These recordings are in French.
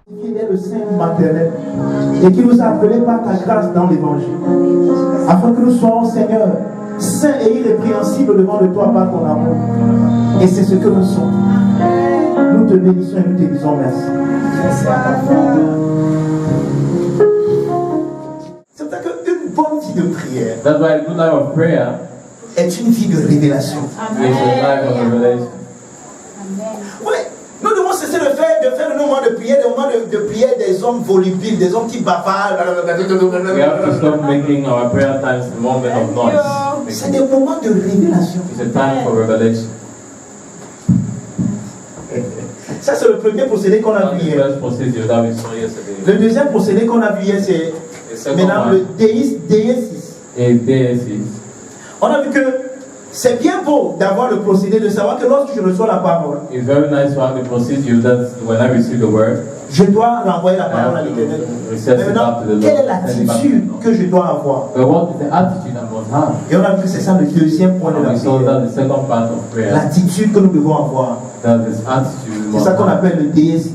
Il est le sein maternel et qui nous a appelés par ta grâce dans l'évangile, afin que nous soyons, Seigneur, saints et irrépréhensibles devant de toi par ton amour. Et c'est ce que nous sommes. Nous te bénissons et nous te disons merci. C'est pour ça qu'une bonne vie de prière est une vie de révélation. Oui, nous devons cesser de faire des moments de prière, des moments de prière des hommes volubiles, des hommes qui bavardent. We have to stop making our prayer times a moment of noise. C'est des moments de révélation. It's a time for revelation. Ça, c'est le premier procédé qu'on a vu hier. Le deuxième procédé qu'on a vu hier, c'est maintenant le déisis. On a vu que c'est bien beau d'avoir le procédé de savoir que lorsque je reçois la parole, it's very nice to have the procedure that when I receive the word, je dois renvoyer la parole à l'Éternel. Mais maintenant, quelle est l'attitude que je dois avoir? Et on a vu que c'est ça le deuxième point de la prière. L'attitude que nous devons avoir. C'est ça qu'on appelle le déisis.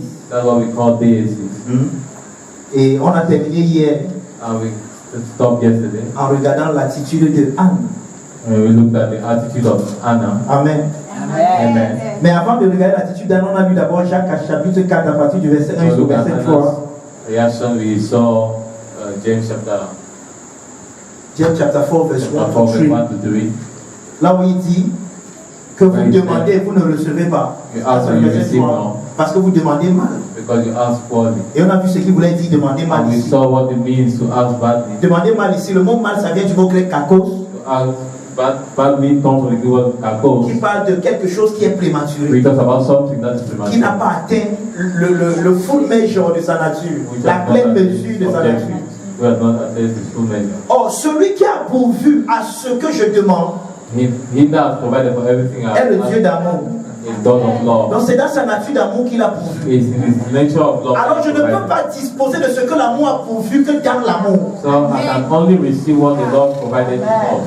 Et on a terminé hier en regardant l'attitude de Anne. We looked at the attitude of Anna. Amen. Amen. Mais avant de regarder l'attitude d'Anna, on a vu d'abord Jacques chapitre 4 à partir du verset 1 jusqu'au verset 3. Reaction, we saw James chapter 4 verset 1 to 3. Là où il dit que vous demandez et vous ne recevez pas. Parce que vous demandez mal. Because you ask poorly. Et on a vu ce qu'il voulait dire demander mal ici. We saw what it means to ask badly. Demander mal ici, le mot mal ça vient du mot grec kakos. Badly comes from the word kakos. Qui parle de quelque chose qui est prématuré. We talk about something that is premature. Qui n'a pas atteint le full measure de sa nature. La pleine mesure de sa nature. Or, celui qui a pourvu à ce que je demande he does provided for everything est le Dieu d'amour. Donc c'est dans sa nature d'amour qu'il a pourvu. Alors je ne peux pas disposer de ce que l'amour a pourvu que dans l'amour.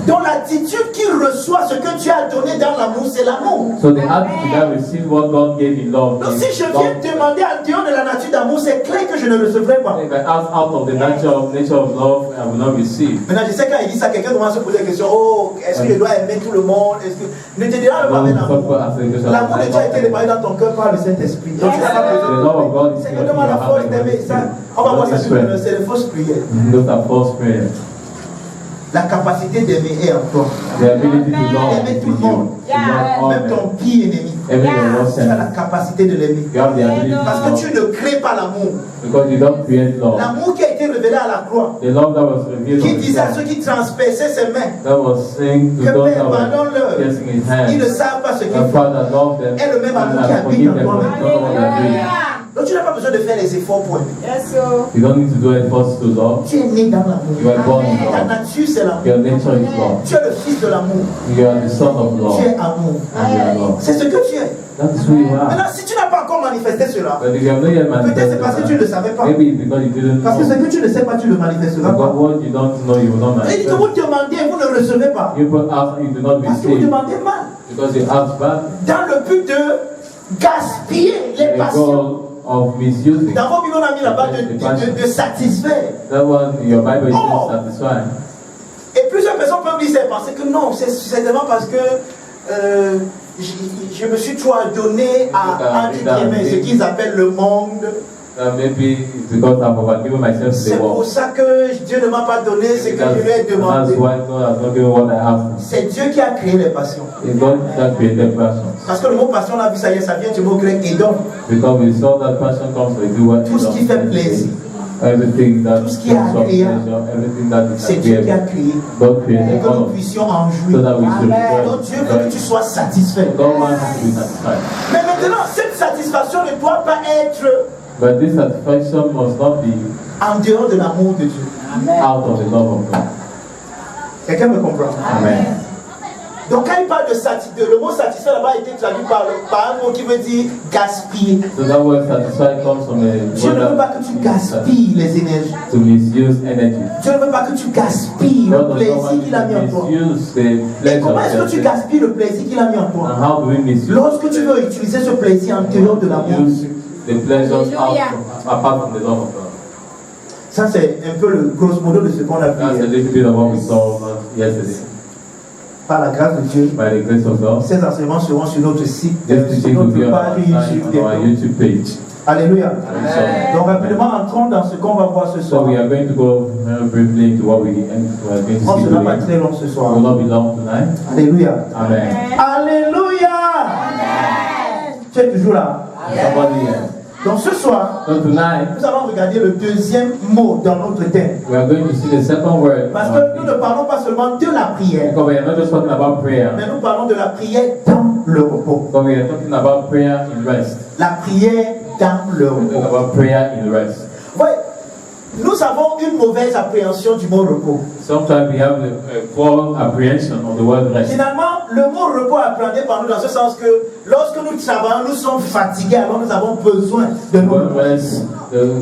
Donc l'attitude qui reçoit ce que tu as donné dans l'amour, c'est l'amour. Donc si je viens demander en dehors de la nature d'amour, c'est clair que je ne recevrai pas. Maintenant je sais quand il dit ça, quelqu'un doit se poser la question, oh, est-ce que je dois aimer tout le monde? Ne te dira pas avec l'amour. L'amour de Dieu a été réparé dans ton cœur par le Saint-Esprit. Donc tu n'as pas besoin de Seigneur, demande la force d'aimer ça. On va voir ça sur le c'est les fausses prières. La capacité d'aimer est en toi. Aimer tout le monde. Même ton pire ennemi. Tu as la capacité de l'aimer. Parce que tu ne crées pas l'amour. L'amour qui a été révélé à la croix. Qui disait à ceux qui transperçaient ses mains que Père, pardonne-leur. Ils ne savent pas ce qu'ils font. Et le même amour qui habite en toi-même. Donc tu n'as pas besoin de faire les efforts pour aimer. You don't need to do efforts to love. Tu es né dans l'amour. You are born in Ta love. nature c'est l'amour. Your nature is love. Tu es le fils de l'amour. You are the son of love. Tu es amour. C'est ce que tu es. That is who you are. Maintenant, si tu n'as pas encore manifesté cela, But if you have not yet peut-être c'est manifested parce que tu ne le savais pas. maybe it's because you didn't Parce que know. ce que tu ne sais pas, tu le manifesteras Because pas. what you don't know, you will not Il dit que manifest. vous demandez et vous ne recevez pas. You put ask, you do not Parce que vous receive. demandez mal. Because you ask bad. Dans le but de gaspiller les The passions. goal of misusing. Dans vos Bibles, on a mis là-bas de satisfaire. That one, your Bible is satisfied. Et plusieurs personnes peuvent dire et penser que non, c'est seulement parce que je me suis trop donné à ce qu'ils appellent le monde. Maybe it's because I've overgiven myself to C'est the pour world. ça que Dieu ne m'a pas donné ce que je lui ai demandé. That's why God has not given what I asked. C'est Dieu qui a créé les passions. It's God that created passion. Parce que le mot passion, on a vu ça hier, ça vient du mot grec Edom. Because we saw that passion comes from the word. Tout ce qui fait plaisir. Everything that Tout ce qui est agréable. everything that is C'est Dieu qui a créé. God Pour created que all nous of it. puissions en So jouir. that we should Donc Dieu veut que tu sois satisfait. God wants us to be satisfied. Mais maintenant, cette satisfaction ne doit pas être But this satisfaction must not be en dehors de l'amour de Dieu. out of the love of God. Quelqu'un me comprend? Amen. Donc quand il parle de satisfaire, le mot satisfaire là-bas a été traduit par un mot qui veut dire gaspiller. So that word satisfied comes from a Dieu ne veut pas que tu gaspilles les énergies. to misuse energy. Dieu ne veut pas que tu gaspilles le God does not plaisir want qu'il a mis en toi. to misuse the Et pleasure comment est-ce que tu of gaspilles le plaisir qu'il a mis en toi? And how do we misuse Lorsque tu veux utiliser ce plaisir en dehors de l'amour de Dieu. the pleasures apart from the love of God. Ça, c'est un peu le grosso modo de ce qu'on a That's a vu. little bit of what we saw yesterday. Par la grâce de Dieu, By the grace of God, ces enseignements seront sur notre site, this sur teaching will be notre on page YouTube. our YouTube page. Alléluia. Amen. Donc rapidement, entrons dans ce qu'on va voir ce So soir. we are going to go very briefly into what we are going to On see ne sera pas today. très long ce It soir. will not be long tonight. Alléluia. Amen. Alléluia. Tu es toujours là. Somebody else. Donc ce soir, So tonight, nous allons regarder le deuxième mot dans notre thème. we are going to see the second word. Parce que nous ne parlons pas seulement de la prière, Because we are not just talking about prayer, mais nous parlons de la prière dans le repos. but we are talking about prayer in rest. La prière dans le We're talking repos. about prayer in rest. Ouais, nous avons une mauvaise appréhension du mot repos. Sometimes we have a poor apprehension of the word rest. Finalement, le mot repos est appréhendé par nous dans ce sens que lorsque nous travaillons, nous sommes fatigués, alors nous avons besoin de The nous word reposer. rest,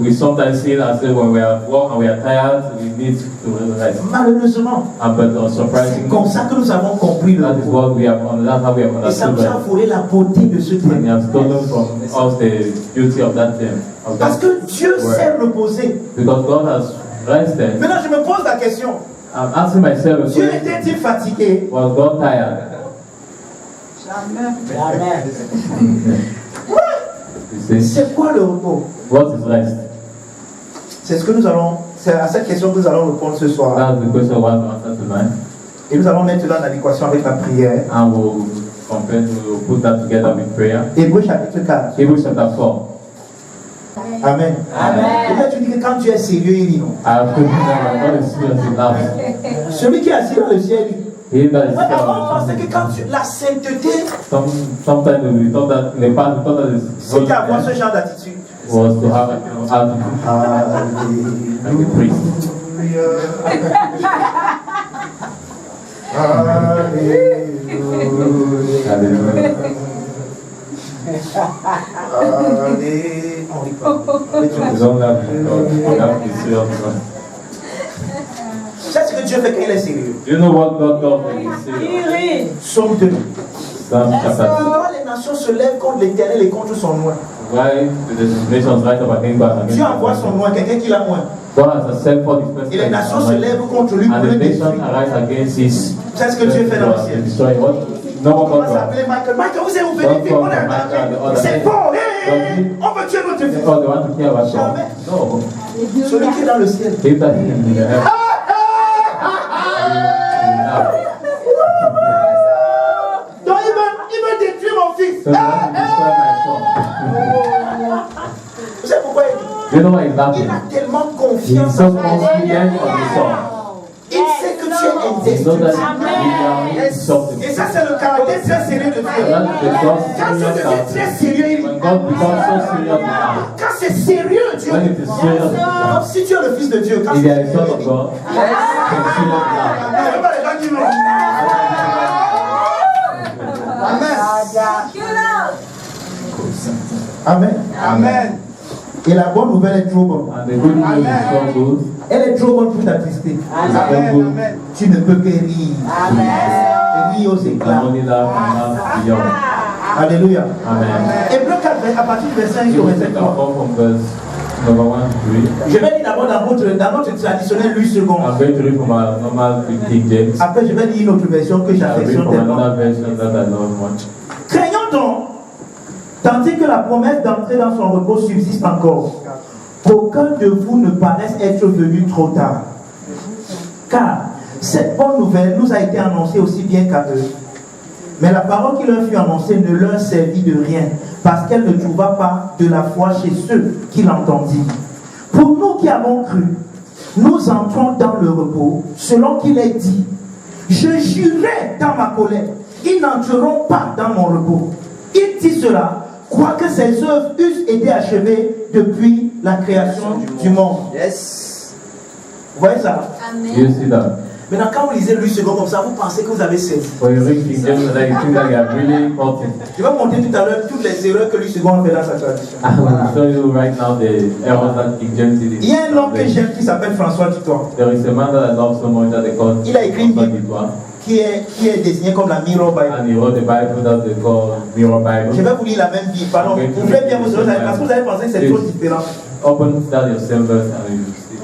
we sometimes see it as if when we are at work and we are tired, we need to rest. Malheureusement, But c'est surprisingly, comme ça que nous avons compris le that is repos. what we have that's how we have Et ça understood nous a rest. volé la beauté de ce And thème. he has stolen from us the beauty of that thing. Of Parce that que Dieu word. s'est reposé. Because God has rested. Maintenant, je me pose la question. I'm asking myself a Dieu question. était-il fatigué? Was God tired? You see? C'est quoi le repos? What is rest? C'est à cette question que nous allons répondre ce soir. That's the question I want to answer tonight. Et nous allons mettre cela en adéquation avec la prière. And we'll put that together with prayer. Hébreux chapitre 4. Hebrews chapter 4. Amen. Et là, tu dis que quand tu es sérieux, il dit non. I have told you that God is serious enough. Celui qui est assis dans le ciel, il dit. He that is Ouais, avant, on pensait que quand la sainteté, sometimes we thought that in the past we thought that c'était avoir ce holiness genre d'attitude. was to have an attitude like a priest. Hallelujah. We don't have to be serious. C'est ce que Dieu fait quand il est sérieux. Do you know what God does when He's serious? Psaume 2. Psalm chapter 2. Pourquoi les nations se lèvent contre l'Éternel et contre son loin? Why do the nations rise up against God? Dieu envoie son loin, quelqu'un qui l'a loin. God has sent for this person. Et les nations se lèvent contre lui pour And le the nation détruire. arise against his. C'est ce que Dieu fait dans le ciel. Destroy what? No On one va God. s'appeler Michael. Michael, vous êtes ouvert, on est en c'est fort. On veut tuer notre fils. Because they want to kill our son. Jamais. No. Celui qui est dans le ciel. If that is in the heaven. Donc il veut détruire mon fils. So they want to destroy my son. Vous savez pourquoi il dit? Do you know why he's Il laughing? a tellement He's confiance so en toi. confident of his son. Il sait que tu es He knows that indestructible. he can stop him. Et ça, c'est le caractère très sérieux de Dieu. That is the Quand God tu serious deviens heart. très sérieux, il When God becomes so serious with us, quand c'est sérieux, Dieu. when it is serious with Comme us, si tu es le fils de Dieu. Quand if c'est you are a son sérieux, of God, then serious with us. il y a pas les gens qui l'ont. Amen. Amen. Et la bonne nouvelle est trop bonne. And the good news is so good. Elle est trop bonne pour t'attrister. It's so good. Tu ne peux que rire. Et rire aux You éclats. can only laugh and laugh beyond. Alléluia. Amen. Hébreux 4, à partir du verset 1 You au will verset take 3. our form from verse number 1 to 3. Je vais lire d'abord dans notre traditionnel 8 secondes. I'm going to read from our normal King James. Après, je vais lire une autre version que I'll read j'affectionne from tellement. another version that I love much. Craignons donc, tandis que la promesse d'entrer dans son repos subsiste encore, qu'aucun de vous ne paraisse être venu trop tard. Car cette bonne nouvelle nous a été annoncée aussi bien qu'à eux. Mais la parole qui leur fut annoncée ne leur servit de rien, parce qu'elle ne trouva pas de la foi chez ceux qui l'entendirent. Pour nous qui avons cru, nous entrons dans le repos, selon qu'il est dit, je jurais dans ma colère, ils n'entreront pas dans mon repos. Il dit cela, quoique ses œuvres eussent été achevées depuis la création du monde. Yes. Vous voyez ça? You see that? Maintenant, quand vous lisez le 8 secondes comme ça, vous pensez que vous avez saisi. When you read King James, you think that you have really caught it. Je vais montrer tout à l'heure toutes les erreurs que 8 secondes fait dans sa tradition. I will show you right now the errors that King James did. Il y a un homme que j'aime qui s'appelle François Dutoit, There is a man that I love so much that they call Il a écrit une François Bible. Dutoit. qui est désigné comme la Mirror Bible. And he wrote the Bible that they call Mirror Bible. Je vais vous lire la même Bible. Pardon, vous voulez bien vous autres, parce que vous allez penser que c'est trop différent. Open that your same verse and you see.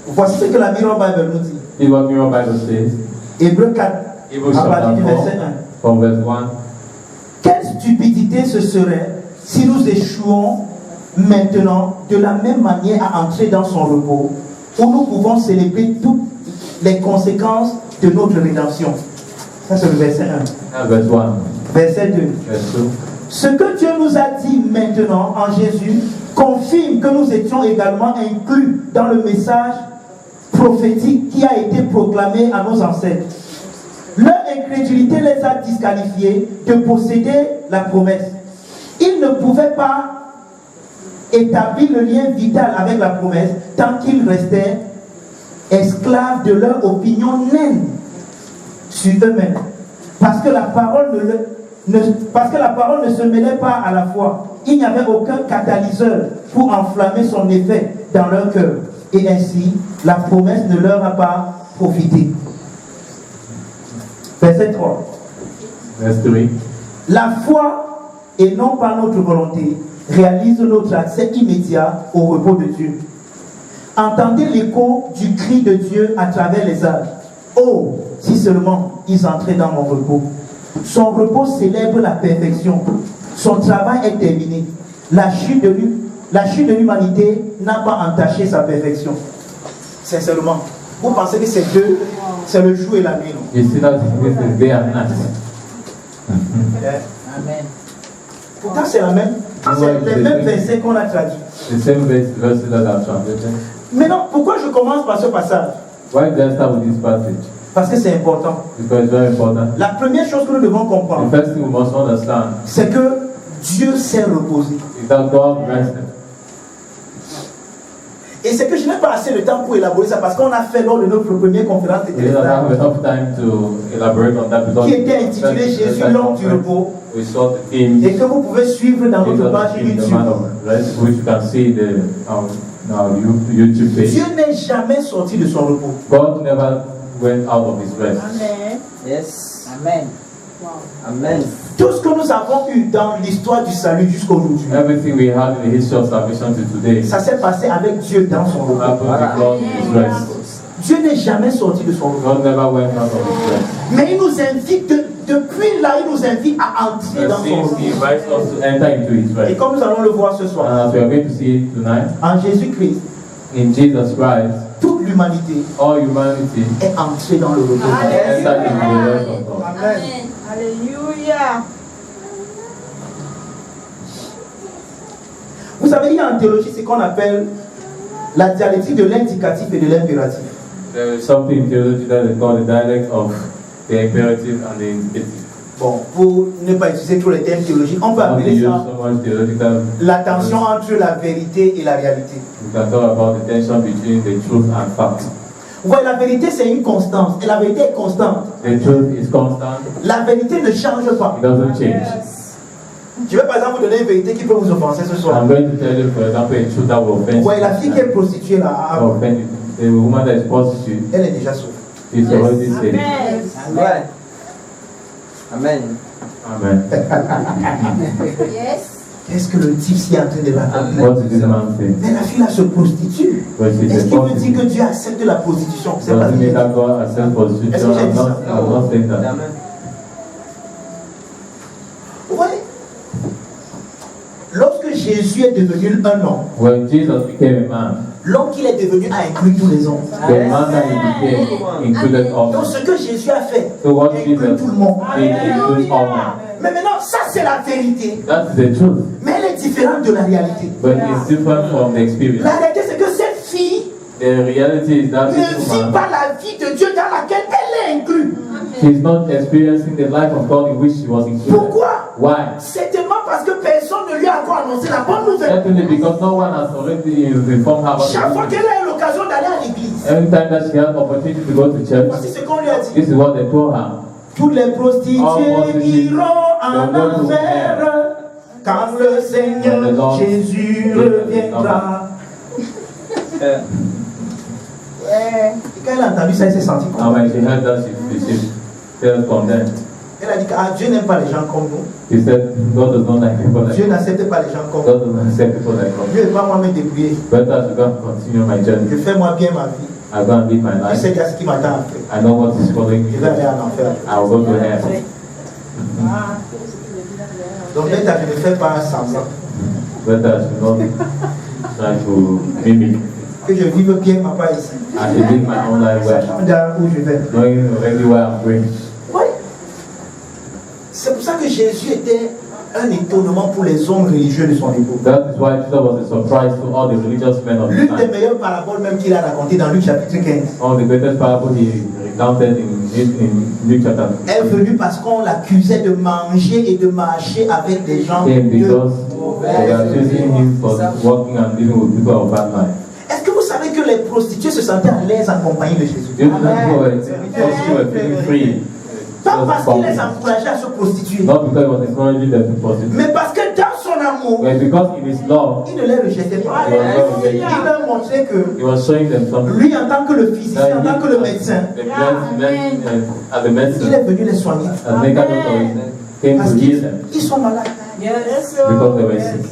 Voici ce que la Mirror Bible nous dit. See what Mirror Bible says. Hébreux 4, Hebrews à partir du chapter 4, verset 1. from verse 1. Quelle stupidité ce serait si nous échouons maintenant de la même manière à entrer dans son repos, où nous pouvons célébrer toutes les conséquences de notre rédemption. Ça c'est le verset 1. Verse 1. Verset 2. Verse 2. Ce que Dieu nous a dit maintenant en Jésus confirme que nous étions également inclus dans le message prophétique qui a été proclamé à nos ancêtres. Leur incrédulité les a disqualifiés de posséder la promesse. Ils ne pouvaient pas établir le lien vital avec la promesse tant qu'ils restaient esclaves de leur opinion naine sur eux-mêmes. Parce que la parole ne se mêlait pas à la foi. Il n'y avait aucun catalyseur pour enflammer son effet dans leur cœur. Et ainsi, la promesse ne leur a pas profité. Verset 3. Verse 3. La foi, et non pas notre volonté, réalise notre accès immédiat au repos de Dieu. Entendez l'écho du cri de Dieu à travers les âges. Oh, si seulement ils entraient dans mon repos. Son repos célèbre la perfection. Son travail est terminé. La chute de l'humanité n'a pas entaché sa perfection. Sincèrement, vous pensez que c'est deux, c'est le jour et la nuit, non? You see that this is day and night. Amen. Pourtant, c'est la même. C'est les mêmes versets qu'on a traduits. The same verse that I've translated. Maintenant, pourquoi je commence par ce passage? Why did I start with this passage? Parce que c'est important. Because it's very important. La première chose que nous devons comprendre, The first thing we must understand c'est que Dieu s'est reposé. is that God rested. Et c'est que je n'ai pas assez de temps pour élaborer ça parce qu'on a fait lors de notre première conférence de We don't have téléphone enough time to elaborate on that because qui était intitulée Jésus l'homme du repos we saw the theme et que vous pouvez suivre dans notre page the YouTube. man of rest, which you can see the YouTube page. Dieu n'est jamais sorti de son repos. God never went out of his rest. Amen. Yes. Amen. Wow. Amen. Tout ce que nous avons eu dans l'histoire du salut jusqu'à aujourd'hui, Everything we had in the history of salvation to today ça s'est passé avec Dieu dans son repos. happened with God in his rest. Dieu n'est jamais sorti de son repos. God never went out of his rest. Mais il nous invite, depuis là, il nous invite à entrer dans son Since repos. he invites us to enter into his Et rest. comme nous allons le voir ce soir, And as we are going to see it tonight, en Jésus-Christ, in Jesus Christ, toute l'humanité all humanity est entrée dans le repos. entered into the rest of God. Amen. Alléluia. Vous savez, il y a en théologie ce qu'on appelle la dialectique de l'indicatif et de l'impératif. There is something in theology that is called the dialect of the imperative and the indicative. Bon, pour ne pas utiliser tous les termes théologiques, on peut Not to appeler use ça so much theological. la tension entre la vérité et la réalité. We can talk about the tension between the truth and fact. Vous voyez, la vérité c'est une constante, et la vérité est constante. The truth is constant. La vérité ne change pas. It doesn't change. Je vais par exemple vous donner une vérité qui peut vous offenser ce soir. I'm going to tell you, for example, a truth that will offend Vous you. voyez, la fille qui est prostituée là, Offend you. The woman that is prostitute, elle est déjà sauvée. she's already saved. Amen. Amen. Amen. Yes. Qu'est-ce que le type s'y est en train de raconter? What did this man say? Mais la fille là se prostitue. But she's Est-ce a qu'il veut dire que prostitute. Dieu accepte la prostitution? C'est pas Doesn't mean vrai. that God accepts prostitution. Est-ce que j'ai I'm dit not ça? saying that. Amen. Vous voyez, lorsque Jésus est devenu un homme, When Jesus became a man, l'homme qu'il est devenu a inclus tous les hommes. the man that he became included all Donc men. ce que Jésus a fait So what inclut Jesus tout le monde. did includes all men. Mais maintenant, ça c'est la vérité. That is the truth, Mais elle est différente de la réalité. but it's different from the experience. La réalité c'est que cette fille The reality is that ne this vit woman, pas la vie de Dieu dans laquelle elle est inclue. she's not experiencing the life of God in which she was included. Pourquoi? Why? Certainement parce que personne ne lui a encore annoncé la bonne nouvelle. Certainly because no one has already informed her about Chaque fois it. qu'elle a eu l'occasion d'aller à l'église, Every time that she had opportunity to go to church, voici ce qu'on lui a dit. this is what they told her. Toutes les prostituées prostituées iront en vont au enfer quand le Seigneur Jésus reviendra. Yeah. Et quand elle a entendu ça, elle s'est sentie And comme when she heard that, she received. self-condemned. Elle a dit que Dieu n'aime pas les gens comme nous. He said, God does not like people like Dieu me. n'accepte pas les gens comme God nous. does not accept people like us. Dieu ne va pas moi me débrouiller. Better I should go and continue my journey. Je fais moi bien ma vie. I go and live my Je life. sais qu'il y a ce qui m'attend après. I know what is following me. Je vais aller en enfer. I will go to hell. Donc peut-être je ne fais pas semblant. Better I should not try to mimic. Que je vive bien papa ici. I should live my own life well, Sachant déjà où je vais. knowing already where I'm going. Oui. C'est pour ça que Jésus était un étonnement pour les hommes religieux de son époque. That is why Jesus was a surprise to all the religious men of the L'une des time. meilleures paraboles même qu'il a racontées dans Luc chapitre 15. One of the greatest parables he recounted in Luke chapter Elle est venue parce qu'on l'accusait de manger et de marcher avec des gens came pieux. because they are accusing him for working and living with people of bad life. Est-ce que vous savez que les prostituées se sentaient à l'aise en compagnie de Jésus? You know that people were feeling free. Pas parce qu'il les Just encourageait à se prostituer, not because he was encouraging them to prostitute, mais parce que dans son amour, but because in his love, il ne les rejetait pas. he was not rejecting. Il leur montrait que He was showing them something. lui, en tant que le physicien, en tant que le médecin, At the il medicine, est venu les soigner. as medical doctor, came Parce to heal them qu'ils sont malades. because they were sick.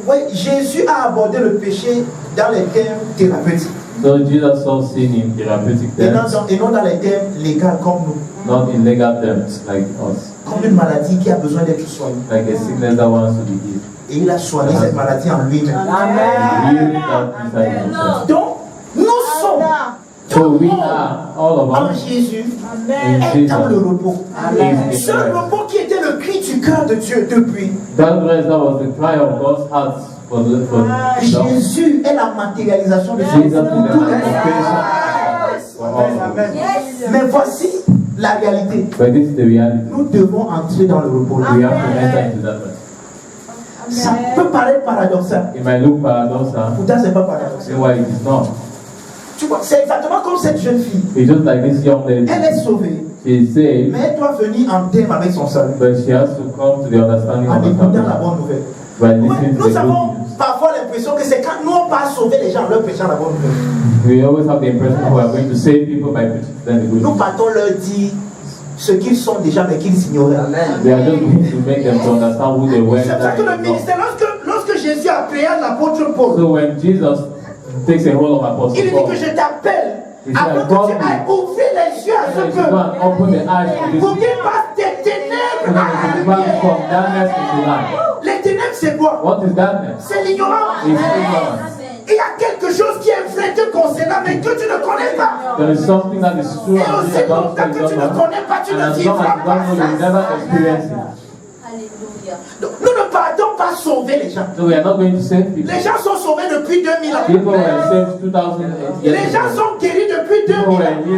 Oui, Jésus a abordé le péché dans les termes thérapeutiques So Jesus saw sin in therapeutic et non, terms, et non dans les termes légaux comme nous. not in legal terms like us, Comme une maladie qui a besoin d'être soignée. like a sickness that wants to be healed. Et il a soigné cette maladie en lui-même. Heal that inside himself. Donc, nous sommes, So we are, all of en us, Jésus, in est dans le Jesus. repos. Is Ce in rest. repos qui était le cri du cœur de Dieu depuis. That rest, that was the cry of God's heart for love. Jésus est la matérialisation de Jesus is Jésus. the manifestation for all of us. Mais voici la réalité. But this is the reality. Nous devons entrer dans le repos. We have to enter into that rest. Ça peut paraître paradoxal. It might look paradoxal, Pourtant, ce n'est pas paradoxal. why it is not. Tu vois, c'est exactement comme cette jeune fille. It's just like this young lady. Elle est sauvée, She is saved, mais elle doit venir en thème avec son salut. but she has to come to the understanding En of the écoutant la salvation bonne nouvelle. by Ouais, listening to nous the avons good news. parfois l'impression que c'est quand nous on pas sauver les gens en leur prêchant la bonne nouvelle. We always have the impression that we are going to save people by preaching to them the good Nous news. partons leur dire ce qu'ils sont déjà mais qu'ils ignoraient. We are just going to make them to understand who they were. C'est pour ça que le ministère, lorsque Jésus a appelé l'apôtre Paul, So when Jesus takes a hold of Apostle il dit Paul, que je t'appelle Il dit, afin que Paul, tu ailles ouvrir les yeux à so ce you should go and open the eyes to this pour people. qu'ils passent des ténèbres So that à they la can pass lumière. from darkness into light. Les ténèbres, c'est quoi? What is darkness? C'est l'ignorance. It's ignorance. Il y a quelque chose qui est vrai te concernant, mais que tu ne connais pas. There is something that is true Et and aussi about longtemps que tu ne connais pas, tu and ne as long as vivras you don't pas know, you will ça. never experience it. Donc, nous ne partons pas sauver les gens. So we are not going to save people. Les gens sont sauvés depuis 2000 ans. People were saved 2000 Les years gens ago. sont guéris depuis People 2000 were ans. healed 2000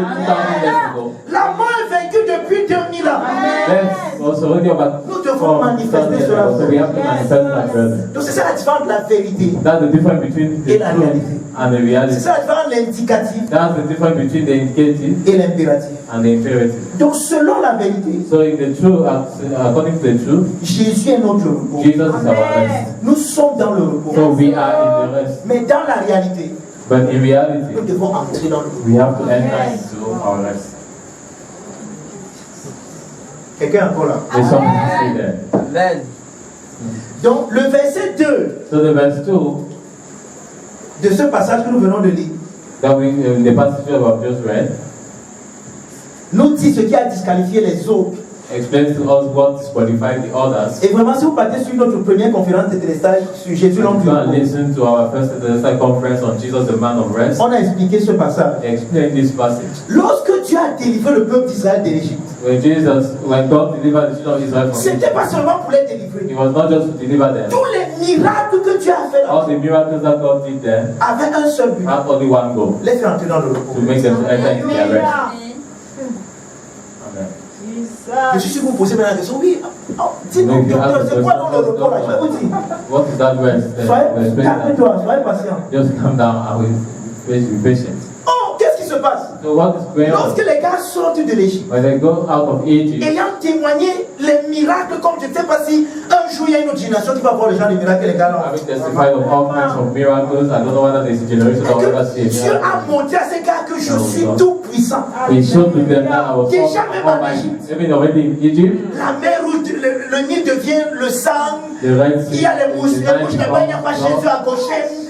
years ago. La mort est vaincue depuis 2000 ans. That's also already about Nous devons manifester cela. so we have to manifest that brother. Donc c'est ça la différence de la vérité. That's the difference between the Et la réalité. truth and the C'est reality. ça la différence de l'indicatif That's the difference between the indicative et l'impératif. and the imperative. Donc selon la vérité, So in the truth, according to the truth, Jésus est notre repos. Jesus is our rest. Nous sommes dans le repos. So we are in the rest. Mais dans la réalité, But in reality, nous devons entrer dans le repos. we have to enter into our rest. Quelqu'un encore là. There's something to see there. Amen. Donc le verset 2 So the verse 2, de ce passage que nous venons de lire that we in the passage we have just read, nous dit ce qui a disqualifié les autres. explains to us what disqualified the others. Et vraiment, si vous partez sur notre première conférence de téléstage sur Jésus l'homme If du you can repos, listen to our first conference on Jesus, the man of rest, on a expliqué ce passage. explain this passage. Lorsque Dieu a délivré le peuple d'Israël de l'Égypte, When God delivered the children of Israel from c'était Egypt, pas seulement pour les délivrer. it was not just to deliver them. Tous les miracles que Dieu a fait là All the miracles that God did there avaient un seul but. had only one goal, Les faire entrer dans le repos. to make them to enter into their rest. Amen. Je suis sûr que vous posez maintenant la question. Oui, dis-nous, docteur, c'est quoi dans le repos là? Je vais vous dire. What is that rest? Soyez, calme-toi, soyez patient. Just calm down and be patient. Oh, qu'est-ce qui se passe? So what is going on? Lorsque les gars sortent de l'Égypte, When they go out of Egypt, ayant témoigné les miracles, comme je ne sais pas si un jour il y a une autre génération qui va voir les gens des miracles que les gars having ont. testified of all kinds of miracles, I don't know whether there's a generation that will ever see a Dieu miracle. a montré à ces gars que je suis tout puissant. He showed to them that I was Déjà même en almighty. Égypte. Even already in Egypt, La mer rouge, le Nil devient le sang. the Red Il Sea, y a les mouches là-bas, il n'y a pas Jésus à Goshen.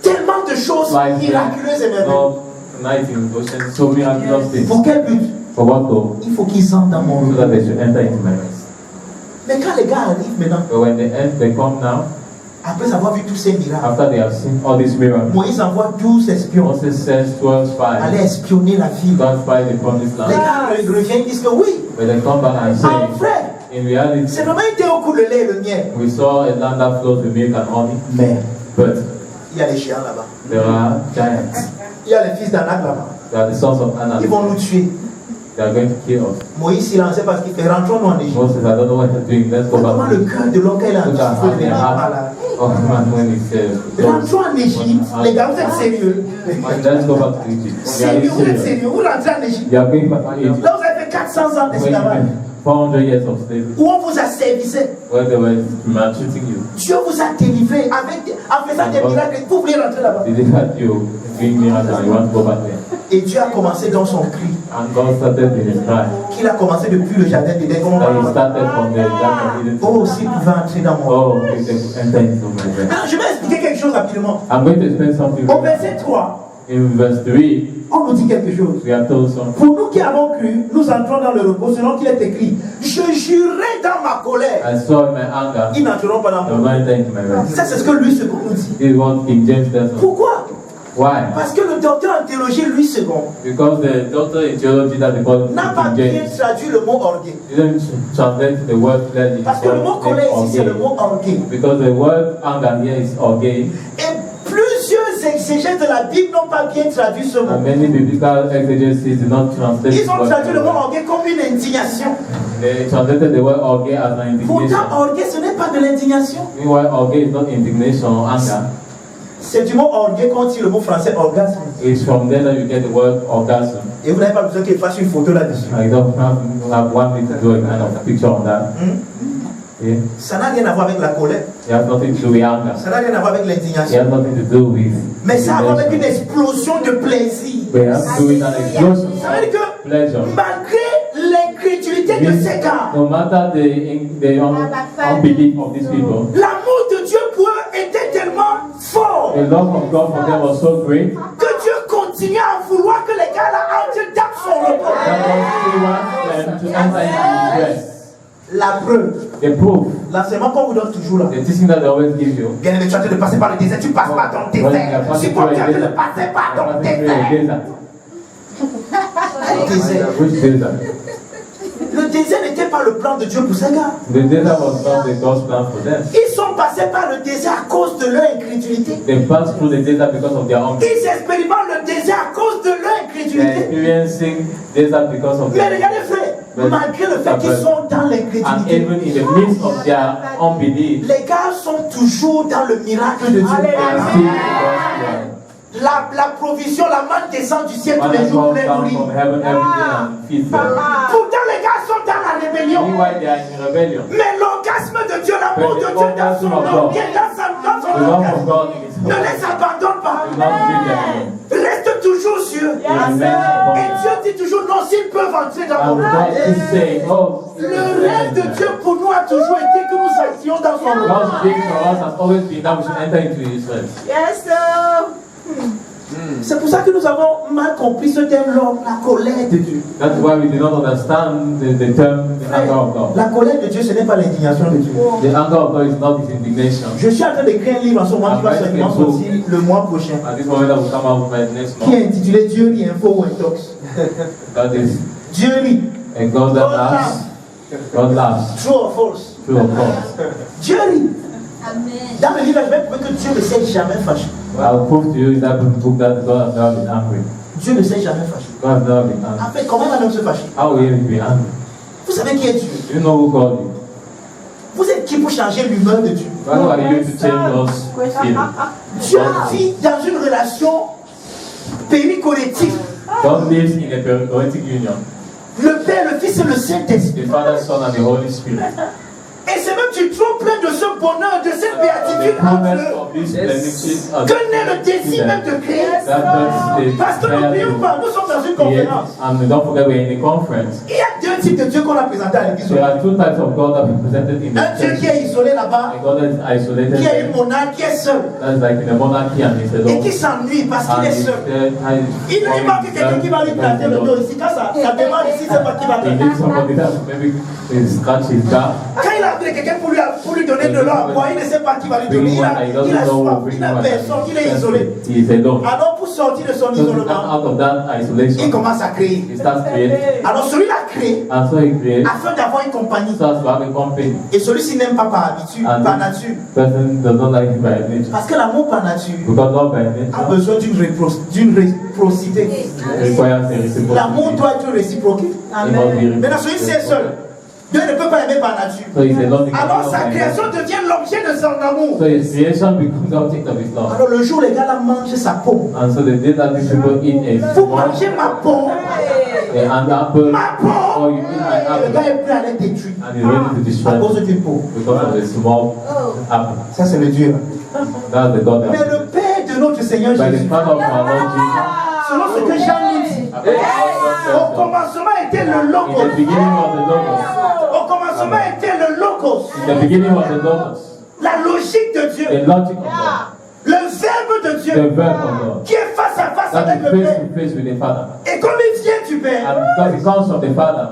Tellement de choses miraculeuses et merveilleuses. night in Goshen, so miraculous things. Pour quel but? For what goal? Il faut qu'ils entrent dans mon So route. that they should enter into my rest. Mais quand les gars arrivent maintenant, But when they come now, après avoir vu tous ces miracles, after they have seen all these miracles, Moïse envoie 12 espions Moses says 12 aller spies, espionner la ville. God spy the promised Les land. gars reviennent, ils disent que oui, But they come back and en say, vrai, in reality, c'est vraiment été au coup de lait et le miel. we saw a land that flows with milk and honey, Mais but il y a les chiens là-bas. there are giants. Il y a les fils d'Anak là-bas. They are the sons of Ils Anak. vont nous tuer. They are going to kill us. Moïse, il en sait pas ce qu'il fait. Rentrons-nous en Égypte. Moses, I don't know what he's doing. Let's go Comment back. le cœur de l'homme est là. Look at how they are. Oh man, when he says, Rentrons en Égypte. Les gars, vous êtes sérieux? let's go back to Egypt. We are Sérieux, vous êtes serious. sérieux? Vous rentrez en Égypte. We are going back to Egypt. Là, vous avez fait 400 ans Where d'esclavage. you been 400 years of slavery, Où on vous a servisé. where they were maltreating you. Dieu vous a délivré en faisant des miracles. Vous voulez rentrer là-bas. They had you doing miracles and you want to go back there. Et Dieu a commencé dans son cri. And God started in his cry. Qu'il a commencé depuis le jardin d'Éden. That he started from the Garden of Eden. Oh, si vous pouvez entrer dans mon. Oh, okay, they enter into my rest. Maintenant, je vais expliquer quelque chose rapidement. I'm going to explain something. Au verset 3, In verse 3, on nous dit quelque chose. we are told something. Pour nous qui avons cru, nous entrons dans le repos selon qu'il est écrit. Je jurerai dans ma colère. I saw in my anger, Ils n'entreront pas dans I will mon not repos. enter into my rest. Ça, c'est ce que lui second nous dit. This is what King James tells us. Pourquoi? Why? Parce que le docteur en théologie, lui second, Because the doctor in theology that they call n'a pas King bien James traduit le mot orgueil. didn't translate the word clearly. Parce que le mot colère ici, c'est le mot orgueil. Because the word anger here is orgueil, Et plusieurs exégètes de la Bible n'ont pas bien traduit ce and mot. many biblical exegetes did not translate Ils this ont word. traduit le mot orgueil comme une indignation. They translated the word orgueil as an indignation. Pourtant, orgueil, ce n'est pas de l'indignation. Meanwhile, orgueil is not indignation or anger. C'est du mot orgueil qu'on tire le mot français orgasme. It's from there that you get the word orgasm. Et vous n'avez pas besoin qu'il fasse une photo là-dessus. I don't have one way to do a kind of picture on that. Yeah. Ça n'a rien à voir avec la colère. It has nothing to do with anger. Ça n'a rien à voir avec It l'indignation. has nothing to do with Mais ça a à voir avec une indignation. explosion de plaisir. But it has to do with an explosion Ça veut dire que of pleasure. malgré l'incrédulité de ces gars, No matter the unbelief of these people, l'amour de Dieu pour eux était tellement fort the love of God for them was so great que Dieu continuait à vouloir que les gars là entrent dans son repos. that God still wants them to enter into His rest. La preuve, The proof, l'enseignement qu'on vous donne toujours là. the teaching that they always give you, Bien aimé, tu es en train de passer par le désert, tu passes pas dans le when you désert. are Si passing tu through es en a train de desert, passer pas dans le passing through a désert. desert. Which desert? Le désert n'était pas le plan de Dieu pour ces gars. The desert was not the God's plan for them. Ils sont passés par le désert à cause de leur incrédulité. They passed through the desert because of their unbelief. Ils expérimentent le désert à cause de leur They're incrédulité. experiencing desert because of Mais their regardez frère, Mais- malgré le fait qu'ils sont dans and l'incrédulité, even in the midst of their unbelief, les gars sont toujours dans le miracle de Dieu. they are still God's plan. La provision, la manne descend du ciel tous One les has jours pour come les down nourrir. from heaven every day and feed them. Pourtant les gars sont dans la rébellion. Meanwhile, they are in rebellion. Mais l'orgasme de Dieu, l'amour de Dieu dans son orgueil, dans son The love of orgasme, God in His ne heart les abandonne pas. will not leave them. Reste toujours sur eux. They remain upon Et Dieu dit toujours non, s'ils peuvent entrer dans mon And God is saying, oh, Le rêve de Dieu pour nous a toujours été que nous actions dans son nom. God's dream for us has always been that we should enter into His rest. Yes, sir. C'est pour ça que nous avons mal compris ce terme-là, la colère de Dieu. That's why we do not understand the term the anger of God. La colère de Dieu, ce n'est pas l'indignation de Dieu. The anger of God is not His indignation. Je suis en train d'écrire un livre en ce moment qui va certainement sortir le mois prochain, At this moment, that will come out with my next qui month. est intitulé Dieu rit info ou intox. That is Dieu rit, a God that laughs. God laughs. true or false. True of course. Dieu rit. Amen. Dans le livre, je vais prouver que Dieu ne s'est jamais fâché. I'll prove to you in that book that God has never been angry. Dieu ne s'est jamais fâché. God has never been angry. En fait, comment un homme se fâche? How will He be angry? Vous savez qui est Dieu? Do you know who God is? Vous êtes qui pour changer l'humeur de Dieu? Why are you to change God's feeling? Dieu vit dans une relation périchorétique. God lives in a perichoretic union. Le Père, le Fils et le Saint-Esprit. The Father, Son, and the Holy Spirit. Et c'est même tu es trop plein de ce bonheur, de cette béatitude entre eux, que naît le désir même de créer. Parce que n'oublions pas, nous sommes dans une conférence. And don't forget we're in a conference. Il y a deux types de Dieu qu'on a présentés à l'église. There are two types of God that we presented in Un the Dieu church. qui est isolé là-bas, A God that is isolated. qui est une monarque, qui est seul. That's like in a monarchy and he's Et alone. qui s'ennuie parce qu'il est seul. Il ne manque que quelqu'un qui va lui planter le dos ici. Quand ça démarre ici, c'est pas qui va He te needs somebody that maybe will scratch his back. Quand il a appelé quelqu'un pour lui donner de l'eau à boire, il ne sait pas qui va lui donner. Il a soif, il n'a personne, il est isolé. He is alone. Alors pour sortir de son So to come isolement, out of that il isolation, commence à créer. he starts creating. Alors celui-là crée And so he creates, afin d'avoir une compagnie. so as to have a company. Et celui-ci n'aime pas par habitude, And par this nature. person does not like it by nature. Parce que l'amour par nature Because love by a nature besoin d'une réciprocité. requires a reciprocity. L'amour doit être réciproqué. It must be Maintenant, celui-ci est seul. Dieu ne peut pas aimer par nature. So he's alone. He Alors cannot sa by création nature. devient l'objet de son amour. So his creation becomes the object of his love. Alors le jour où les gars là mangent sa peau, And so the day that these people eat a vous small mangez ma peau, an apple, ma peau, or you eat my et le gars apple, est prêt à les détruire and he's ready to à destroy cause it d'une peau. because of a small apple. Ça c'est le Dieu. That's the God Mais that. le Père de notre Seigneur By the Jésus, Father of our Lord Jesus, selon ce que Jean nous dit, au commencement était le in the Logos. beginning was the Logos. Au commencement était le Logos. In the beginning was the Logos. La logique de The Dieu, logic of God. le verbe de The Dieu, verb of God. qui est face à face That avec is le face Père. to face with the Father. Et comme il vient du Père, And because it comes from the Father,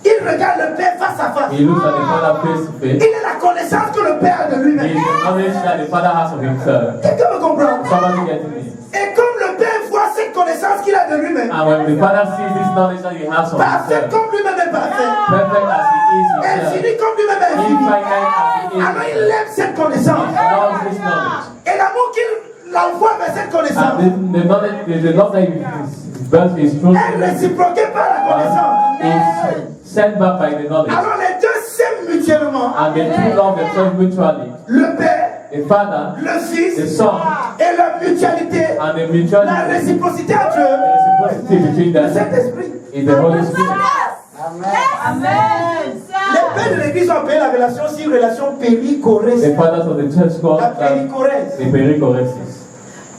il regarde le Père face à face. he looks at the Father face to Il face. a la connaissance que le Père a de He lui-même. is the knowledge that the Father has of himself. Quelqu'un me comprend? Somebody getting me? Et comme le Père voit cette connaissance qu'il a de lui-même, And when the Father sees this knowledge that he has of parfait himself, comme lui-même est parfait, perfect as he is himself, infini comme lui-même est infini, infinite as he is, alors il aime cette connaissance. loves this knowledge. Et l'amour qu'il l'envoie vers cette connaissance And the knowledge, the love that is birth is through est réciproquée par la connaissance. is sent back by the knowledge. Alors les deux s'aiment mutuellement. And the two love themselves mutually. Le Père, The Father, le Fils the Son, et la mutualité, and the la mutuality, réciprocité entre the eux, reciprocity between le them Saint-Esprit. is the Holy Spirit. Les pères de l'Église ont appelé la relation aussi une relation péricorèse. The fathers of the church called La that péricorèse. the perichoresis.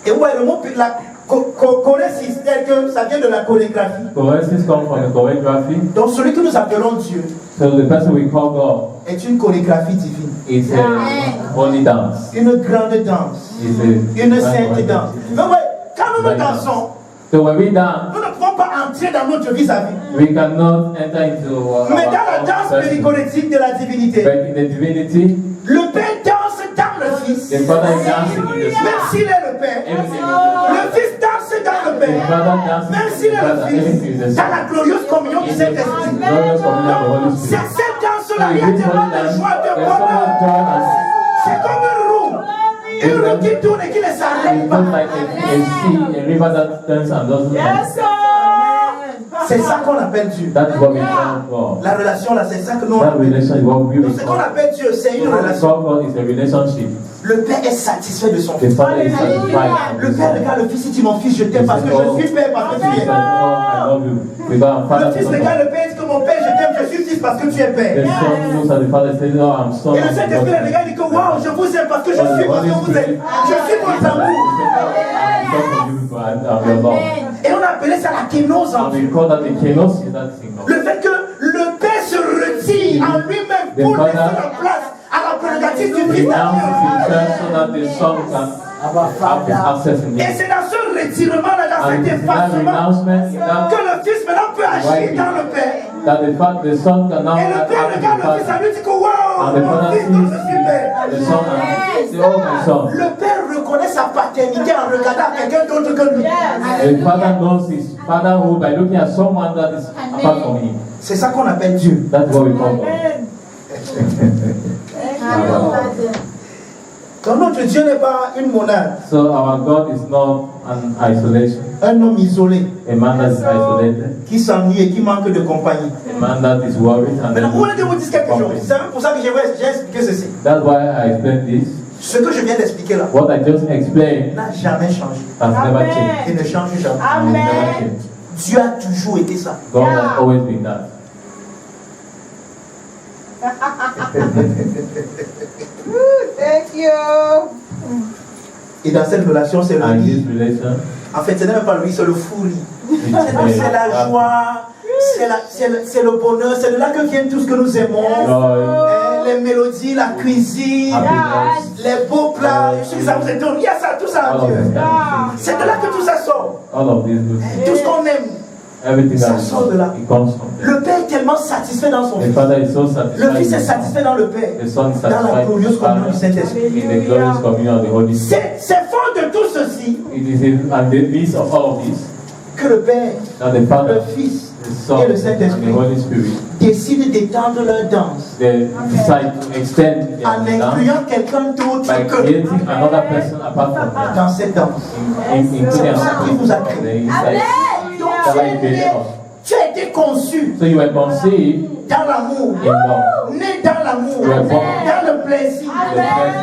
Et ouais, le mot la chorésis, c'est que ça vient de la chorégraphie. Choresis come from the choreography. Donc celui que nous appelons Dieu So the person we call God est une chorégraphie divine. is a holy dance. Une grande danse. Is a Une sainte danse. Mais ouais, quand nous dansons, So when we dance, nous ne pouvons pas entrer dans notre vis-à-vis. we cannot enter into Mais dans la danse person. périchorétique de la divinité, But in the divinity, le Père danse dans le Fils. the Father is dancing in the Même Son. s'il est le Père. Everything is the Le Fils danse dans le The Père. Father dances Même in s'il the est le Father. Everything is the Fils. Son. Dans la glorieuse communion du In the Saint-Esprit. glorious communion of the Holy C'est Spirit. cette danse-là, So il y in a this tellement holy de dance, joie, de there's so bonheur. much joy and C'est comme une roue. Une roue qui tourne et qui ne s'arrête it's pas. just like a sea, a river that turns and doesn't end. C'est ça qu'on appelle Dieu. That's what we call God. La relation là, c'est ça que nous That appelons. relation is what we Donc ce qu'on call. appelle Dieu, c'est une What we relation. call God is a relationship. Le Père est satisfait de son The Fils. Father is satisfied. Le Père regarde le Fils, il dit mon Fils, je t'aime parce que je suis Père, parce que tu He es. says, oh, I love you. Because I'm Le Father. Fils because regarde le Père, il dit que mon Père, je t'aime, je suis Fils parce que tu es The Père. Son looks at the Father and says, oh, I'm Son. Et le Saint-Esprit le regarde et dit que waouh, je vous aime parce que je suis, parce que vous êtes. Je suis votre amour. Et on a appelé ça la kénose en And Dieu. we call that the kenosis, that thing. Le fait que le Père se retire en lui-même pour laisser la place à la prérogative du Fils Renounces himself d'Adieu. so that the Son can have his access in Et him. c'est dans ce retirement-là, dans And cet it's in that effacement, renouncement que le Fils maintenant peut agir dans le Père. that the Son can now Et le act Père as the regarde le Fils Father. à lui et dit que waouh, And the mon Father Fils, donc je sees suis Père. the Son and says, oh, my Son. Le Père reconnaît sa paternité en regardant quelqu'un d'autre que lui. The Father knows his fatherhood by looking at someone that is apart from him. C'est ça qu'on appelle Dieu. That's what we call God. Donc notre Dieu n'est pas une monade, So our God is not an isolation, un homme isolé a man that is isolated, qui s'ennuie et qui manque de compagnie. a man that is worried and Maintenant, vous voulez que je vous dise quelque chose. company. C'est pour ça que j'ai expliqué ceci. That's why I explained this. Ce que je viens d'expliquer là What I just explained n'a jamais changé. has never changed. Et ne change jamais. And will never Amen. change. Dieu a toujours été ça. God has always been that. Thank you. Et dans cette relation, c'est le And lit. this relation, En fait, ce n'est même pas le lit, c'est le fou lit. it's C'est la joie, c'est le bonheur, c'est de là que viennent tout ce que nous aimons. joy, Les mélodies, la cuisine, happiness, les beaux plats. Je suis que ça vous étonne. Il y a ça, tout ça all en of Dieu. this kind of C'est de là que tout ça sort. things. All of these good things. Tout ce qu'on aime. Everything Ça that we sort de là. it comes from there. Le Père est tellement satisfait dans son The Fils. Father is so Le satisfied. Fils est with satisfait dans le Père. the Son is Dans la satisfied glorieuse with the communion du Father Saint-Esprit. in the glorious communion of the Holy Spirit. C'est fort de tout ceci It is in and the midst of all of this que le Père, that the le Father, Fils the Son, et le and the Saint-Esprit Holy Spirit décident d'étendre leur danse they decide to extend en their dance incluant quelqu'un d'autre by que creating another person apart from them. dans cette danse. Including C'est ça qui vous a créé. the inside. Donc That's why he created us. tu as été conçu So you were conceived dans l'amour, in love. né dans l'amour, Amen. dans le plaisir,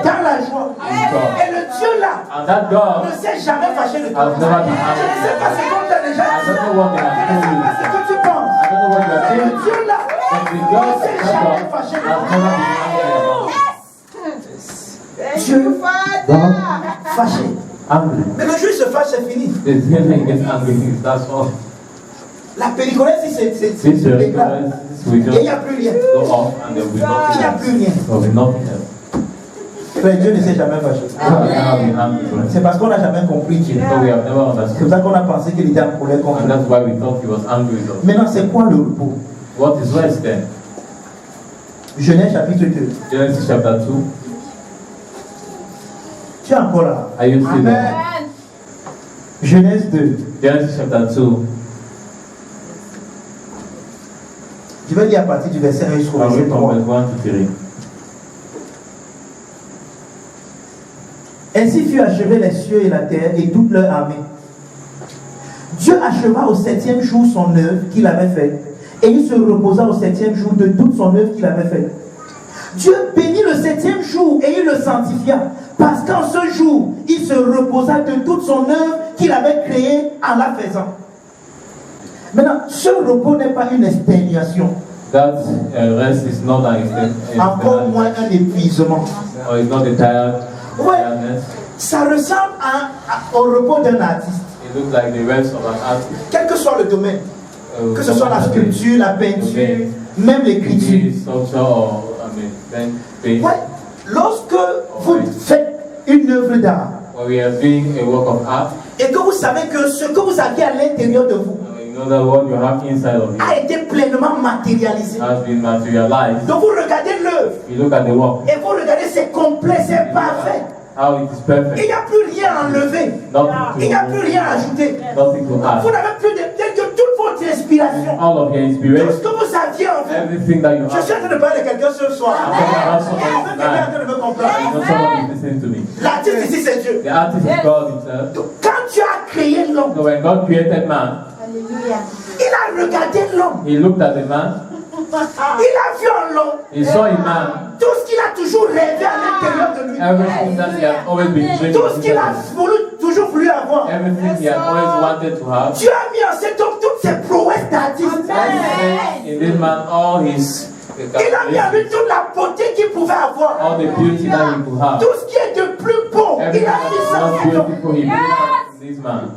dans la joie. Et le Dieu là And that God ne s'est jamais fâché de toi. has never been Je ne sais angry. pas ce qu'on t'a déjà I dit. don't know what they Je have ne sais told pas you. ce que tu penses. I don't know what you are Mais le saying. Dieu là But the ne God s'est that jamais God fâché de has toi. never been angry about. Thank Dieu you, Father. fâché. Angry. Mais le jour il se fâche, c'est fini. The feeling gets angry. That's all. La pelliculette, c'est This l'éclat. we Et il just n'y a plus rien. go off and there will be Il nothing n'y a else. plus rien. There will be nothing else. Mais Dieu ne s'est jamais fâché. God has never been angry for us. C'est parce qu'on n'a jamais compris Dieu. So we have never C'est understood. pour ça qu'on a pensé qu'il était en colère contre And nous. that's why we thought he was angry with us. Maintenant, c'est quoi le repos? What is rest then? Genèse chapitre 2. Genesis chapter 2. Tu es encore là. Are you still there? Amen. Genèse 2. Genesis chapter 2. Je vais lire à partir du verset 1 jusqu'au I'll verset read from 3. verse 1 to 3. Ainsi fut achevé les cieux et la terre et toute leur armée. Dieu acheva au 7e jour son œuvre qu'il avait faite, et il se reposa au 7e jour de toute son œuvre qu'il avait faite. Dieu bénit le 7e jour et il le sanctifia, parce qu'en ce jour, il se reposa de toute son œuvre qu'il avait créée en la faisant. Maintenant, ce repos n'est pas une exténuation, That rest is not an encore moins un épuisement. or it's not a tiredness. Ça ressemble au repos d'un artiste, It looks like the rest of an artist. quel que soit le domaine, que ce soit la sculpture, la peinture, même l'écriture. Sculpture or paint. Ouais, lorsque vous faites une œuvre d'art When we are doing a work of art, et que vous savez que ce que vous aviez à l'intérieur de vous you know that what you have inside of you a été pleinement matérialisé. has been materialized. Donc vous regardez l'œuvre You look at the work, et vous regardez c'est complet, c'est parfait. how it is Il perfect. n'y a plus rien à enlever. Il n'y a plus rien à ajouter. Nothing to Vous add. n'avez plus de peut-être que toute votre inspiration, All of your tout ce inspiration, que vous aviez en vous. everything that you Je suis have. en train de parler de quelqu'un ce soir. Quelqu'un est en train de me You comprendre. know someone is listening to me. L'artiste ici c'est Dieu. The artist is God himself. Donc, quand tu as créé l'homme, So when God created man, Hallelujah. il a regardé l'homme. he looked at the man, Il a vu en l'homme he saw a man, tout ce qu'il a toujours rêvé à l'intérieur de lui. everything that he had always been dreaming Tout ce qu'il a toujours voulu avoir. everything he had always wanted to have. Dieu a mis en cet homme toutes ses prouesses d'artiste. In this man, all his Il a mis en lui toute la beauté qu'il pouvait avoir. all the beauty that he could have. Tout ce qui est de plus beau, il Everything a that mis ça en was cet homme. beautiful, he put in this man.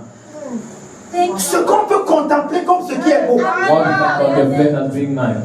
Ce qu'on peut contempler comme ce qui est beau. What we can contemplate as being nice.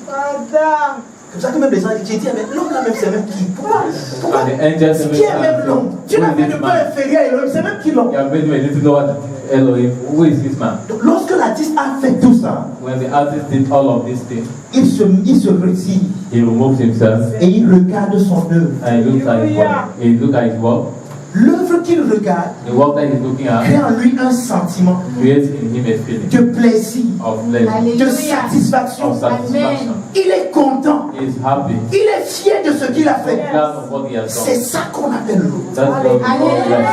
Father. C'est pour ça que même les gens disent, mais l'homme là même c'est même qui? Pourquoi? And the angels Ce say, qui est même l'homme? Dieu n'a fait de peu inférieur à Elohim, c'est même qui l'homme? You have made me to know what Elohim, who is this man? Donc lorsque l'artiste a fait tout ça, When the artist did all of these things, il se retire he removes himself et il regarde son œuvre. and he looks at his work. He looks at his work. L'œuvre qu'il regarde The work that he's looking crée at en lui un sentiment creates in him a feeling de plaisir, of pleasure, de satisfaction. of satisfaction. Il est content, He is happy, il est fier de ce qu'il a fait. glad of what he has C'est done. ça qu'on appelle le repos. That's what we call rest.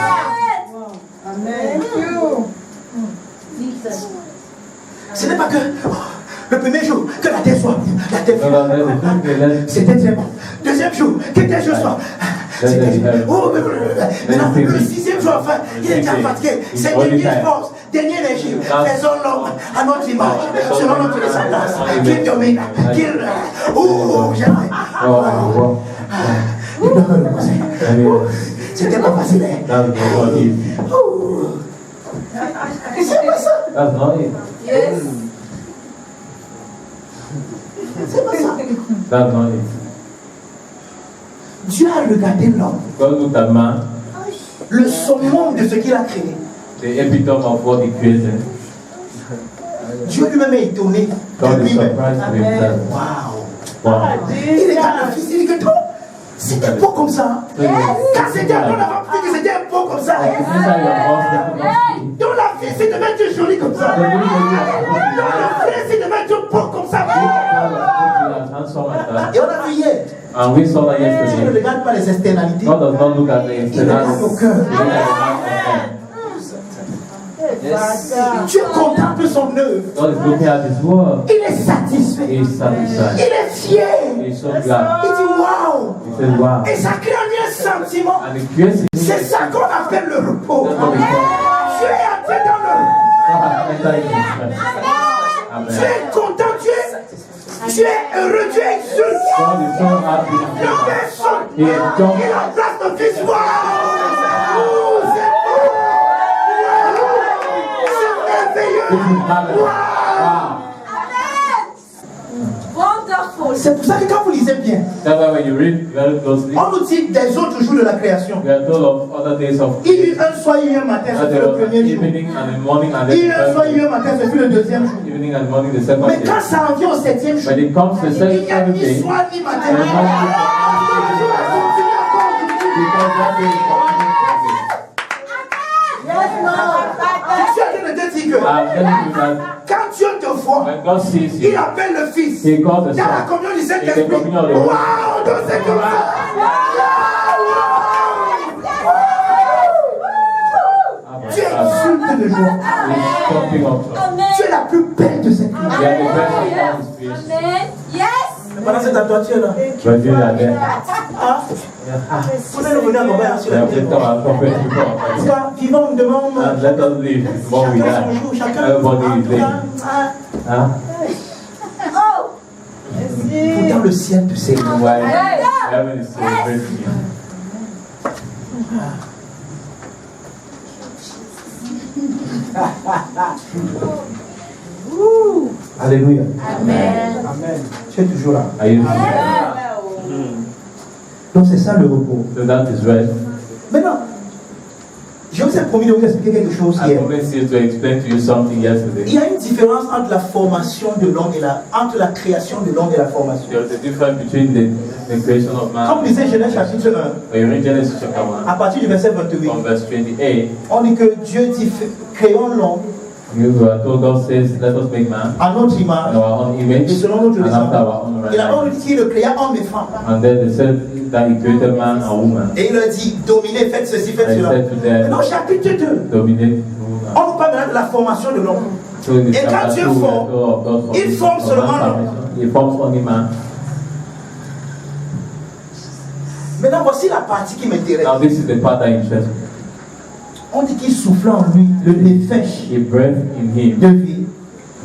Thank you. Ce n'est pas que le premier jour, que la terre soit, la terre No, no, no, no, no, no. c'était très bon. Deuxième jour, que tel jour soit, Maintenant, le 6e jour, enfin, il est déjà fatigué. C'est dernière force, dernière énergie. Faisons l'homme à notre image, selon notre ressemblance. Qu'il domine, qu'il. J'aimerais. C'était pas facile. C'est pas ça. Yes. C'est pas ça. Dieu a regardé l'homme, le summum de ce qu'il a créé. Dieu lui-même est étonné de lui-même. Wow. Il regarde le fils, il dit que non, c'était beau comme ça. Quand c'était un bon avant, que c'était un beau comme ça. Donc la fille, c'est de mettre joli comme ça. Donc le frère, c'est de mettre beau comme ça. Et on a vu hier. And we saw that Tu ne yesterday. regardes pas les externalités. God does not look at the Il external. regarde au cœur. Tu contemples son œuvre. God is looking at His word. Il est satisfait. He is satisfied. Il est fier. He is so glad. Il dit waouh. He says, wow. Et ça crée en lui un sentiment. And it creates in C'est ça qu'on appelle le repos. That's what we call Tu es entré dans le repos. God has entered into His rest. Tu Amen. es content, tu es heureux, tu es exulte. God is so happy. Le Père saute. He is Il done. embrasse le Fils. Waouh. C'est beau. C'est merveilleux. This is marvelous. Wow. Wonderful. C'est pour ça que quand vous lisez bien, That's why when you read very closely, on nous dit des autres jours de la création. we are told of other days of Il y eut un soir, il y eut un matin, that c'est there le was an premier jour. evening and a morning and Il y eut un then soir, il y eut un matin, c'est le deuxième jour. evening and morning the second Mais day. quand ça en vient au 7e jour, When it comes to the il n'y a seventh ni day, soir ni matin. there is no because that day is Yes, Lord. Je suis en train de te dire que I'm telling you that quand Dieu te voit, when God sees il you, appelle le Fils. He calls the Dans la Son. communion du In the Saint-Esprit. communion of the Waouh, Holy donc c'est comme ça. Tu es exulte de joie. He's jumping up. Tu es la plus belle de cette vie. You are the best of all His creation. Yes. Pendant cette toiture là, But you are there. vous allez venir à Montréal sur We la have terre. to come and compare to God. Parce que vivant devant moi, And let us live what we chacun son have. jour, chacun. Everybody is living. Huh? Oh. Pourtant le ciel te sait. Why heaven is celebrating you. Alléluia. Amen. Amen. Tu es toujours là. Are you? Donc c'est ça le repos. So that is right. Maintenant, je vous ai promis de vous expliquer quelque chose I hier. promised you to explain to you something Il yesterday. y a une différence entre la formation de l'homme et entre la création de l'homme et la formation. There's a difference between the creation of Comme man. disait Genèse chapitre 1, When you read Genesis chapter 1, à partir du verset 28, from verse 28, on dit que Dieu dit créons l'homme you are told God says, let us make man à notre in image our own et image selon notre and after descendance. our own Et là-bas, on likeness. dit qu'il le créa homme et femme. And then they said that He created man and woman. Et il leur dit dominez, faites ceci, faites And He cela. said to them, Maintenant, chapitre 2, dominate woman. on nous parle maintenant de la formation de l'homme. So in Et chapter quand Dieu 2, we are forme, told of God's il forme formation, seulement of man's formation. He forms only man. Maintenant, voici la partie qui m'intéresse. Now this is the part that interests me. On dit qu'il souffla en lui le nefesh He breathed in him de vie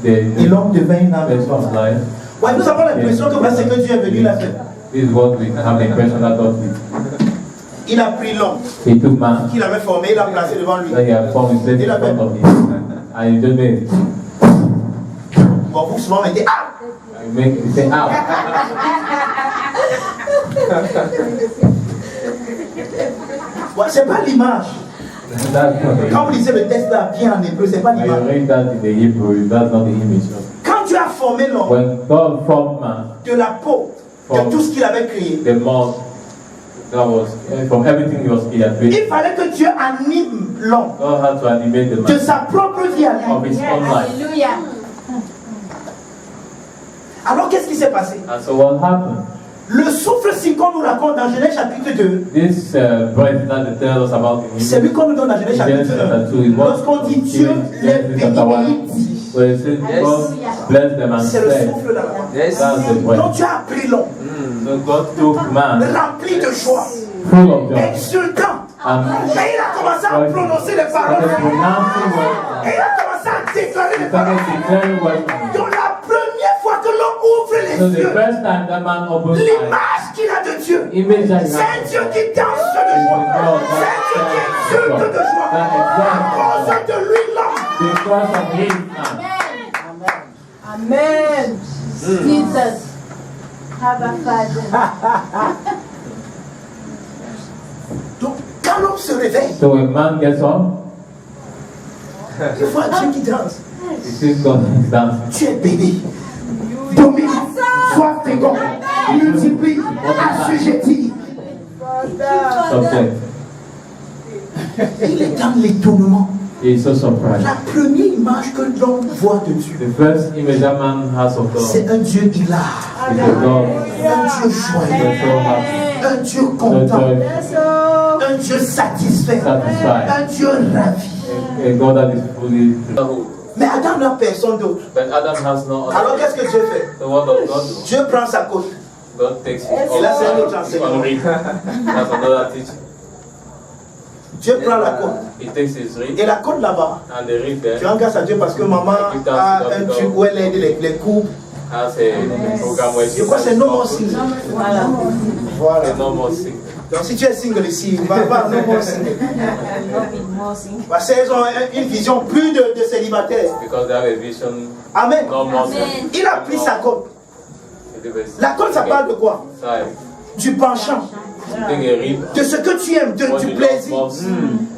et the l'homme devint une âme. breath of life. Ouais, nous avons l'impression que voilà ce que Dieu est venu là faire. This is what we have the impression that God did. Il a pris l'homme He took man, qu'il avait formé, il l'a placé devant lui. then he had formed his place in front of him. And he just made, Bon, vous souvent mettez ah. he say, ow. Ouais, c'est pas l'image. That's not the Quand vous lisez le texte là bien en hébreu, c'est pas When you l'image. read that in the Hebrew, that's not the image of. Quand Dieu a formé l'homme When God formed man, de la peau, de tout ce qu'il avait créé, the mouth, that was, from everything he had created, il fallait que Dieu anime l'homme God had to animate the de man sa propre vie à lui. of his own life. Hallelujah. Alors qu'est-ce qui s'est passé? And so what happened? Le souffle-ci qu'on nous raconte dans Genèse chapitre 2, This breath that they tell us about in c'est Hebrew, lui qu'on nous donne dans Genèse chapitre Genesis 1. chapter 2, is what Lorsqu'on dit Dieu les bénit et il dit, where it says God blessed them and c'est le said, souffle là-bas. Yes. that's the Donc breath. Dieu a pris l'homme, So God took man rempli de joie, full of joy. Exultant. And Et il a commencé à prononcer les paroles. started pronouncing words. Et il a commencé à déclarer les He paroles. started declaring words. Donc la première fois que l'on ouvre les So the yeux, first time that man opened his eyes, l'image qu'il a de Dieu, image that he c'est un had Dieu qui danse de joie. C'est un Dieu qui exulte de joie. À cause de lui, l'homme. because of him. Amen. Jesus. Have a father. Donc quand l'homme se réveille, So when man gets up, il voit Dieu qui danse. he sees God is dancing. Tu es béni. Domine, sois fécond, multiplie, assujetti. Subject. Il est dans l'étonnement. He is so surprised. La première image que l'homme voit de Dieu, The first image that man has of God is c'est un Dieu hilar, a God un Dieu joyeux, that's so happy, un Dieu so content, joyful, un Dieu satisfait, satisfied, un Dieu ravi. a God that is fully. Mais Adam n'a personne d'autre. But Adam has no Alors other. qu'est-ce que Dieu fait? So what does God do? Dieu prend sa côte. God takes his Et là, c'est un autre enseignement. That's another teaching. Dieu prend la côte. He takes his reed Et la côte là-bas, and the reed there tu rends grâce à Dieu parce que maman a un truc où elle aide les couples. has a program where Je crois que c'est no more single. Voilà. Voilà. no more sick. Donc si tu es single ici, va no more single. Parce qu'ils ont une vision plus de célibataire. Because they have a vision. Amen. No more Amen. Il a pris sa côte. La côte, ça parle de quoi? Du penchant. Take a reed. De ce que tu aimes, What du you plaisir. love most.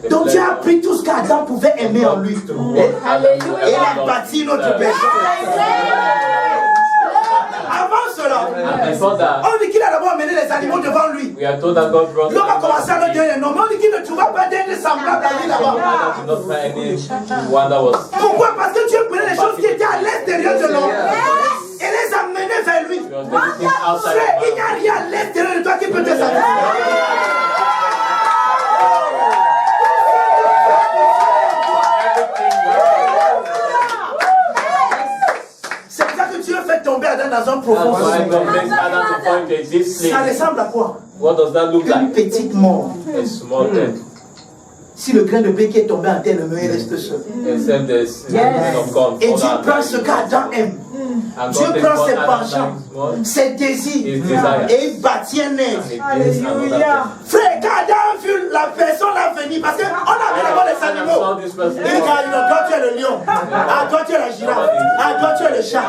The Donc Dieu a pleasure. pris tout ce qu'Adam pouvait aimer en lui. Et Alléluia. il a bâti notre personne. Avant cela, And before that, on dit qu'il a d'abord amené les animaux devant lui. we are told that God brought L'homme a commencé à le dire un nom, mais on dit qu'il ne trouva pas d'un semblable à lui là-bas. I did not find anyone that was. Pourquoi? Parce que Dieu prenait les choses qui étaient à l'intérieur de l'homme et les amenait vers lui. He was taking things outside Frère, of il n'y a rien à l'intérieur de toi qui peut te satisfaire. C'est pour ça que Dieu fait tomber Adam dans un profond That's why sommeil. God makes Adam to fall into a deep Ça sleep. ressemble à quoi? What does that look Une like? petite mort. A small death. Si le grain de blé qui est tombé en terre, le il reste seul. Except the seed of corn. Et Dieu prend ce qu'Adam aime. And Dieu God takes prend what ses Adam penchants, likes, ses désirs, his desires, et il bâtit un être. and he builds another person. Frère, quand Adam vu la personne à venir, parce qu'on a vu d'abord les Adam animaux. saw this person. Il dit, toi tu es le lion. Ah, toi tu es la girafe. Ah, toi tu es le chat.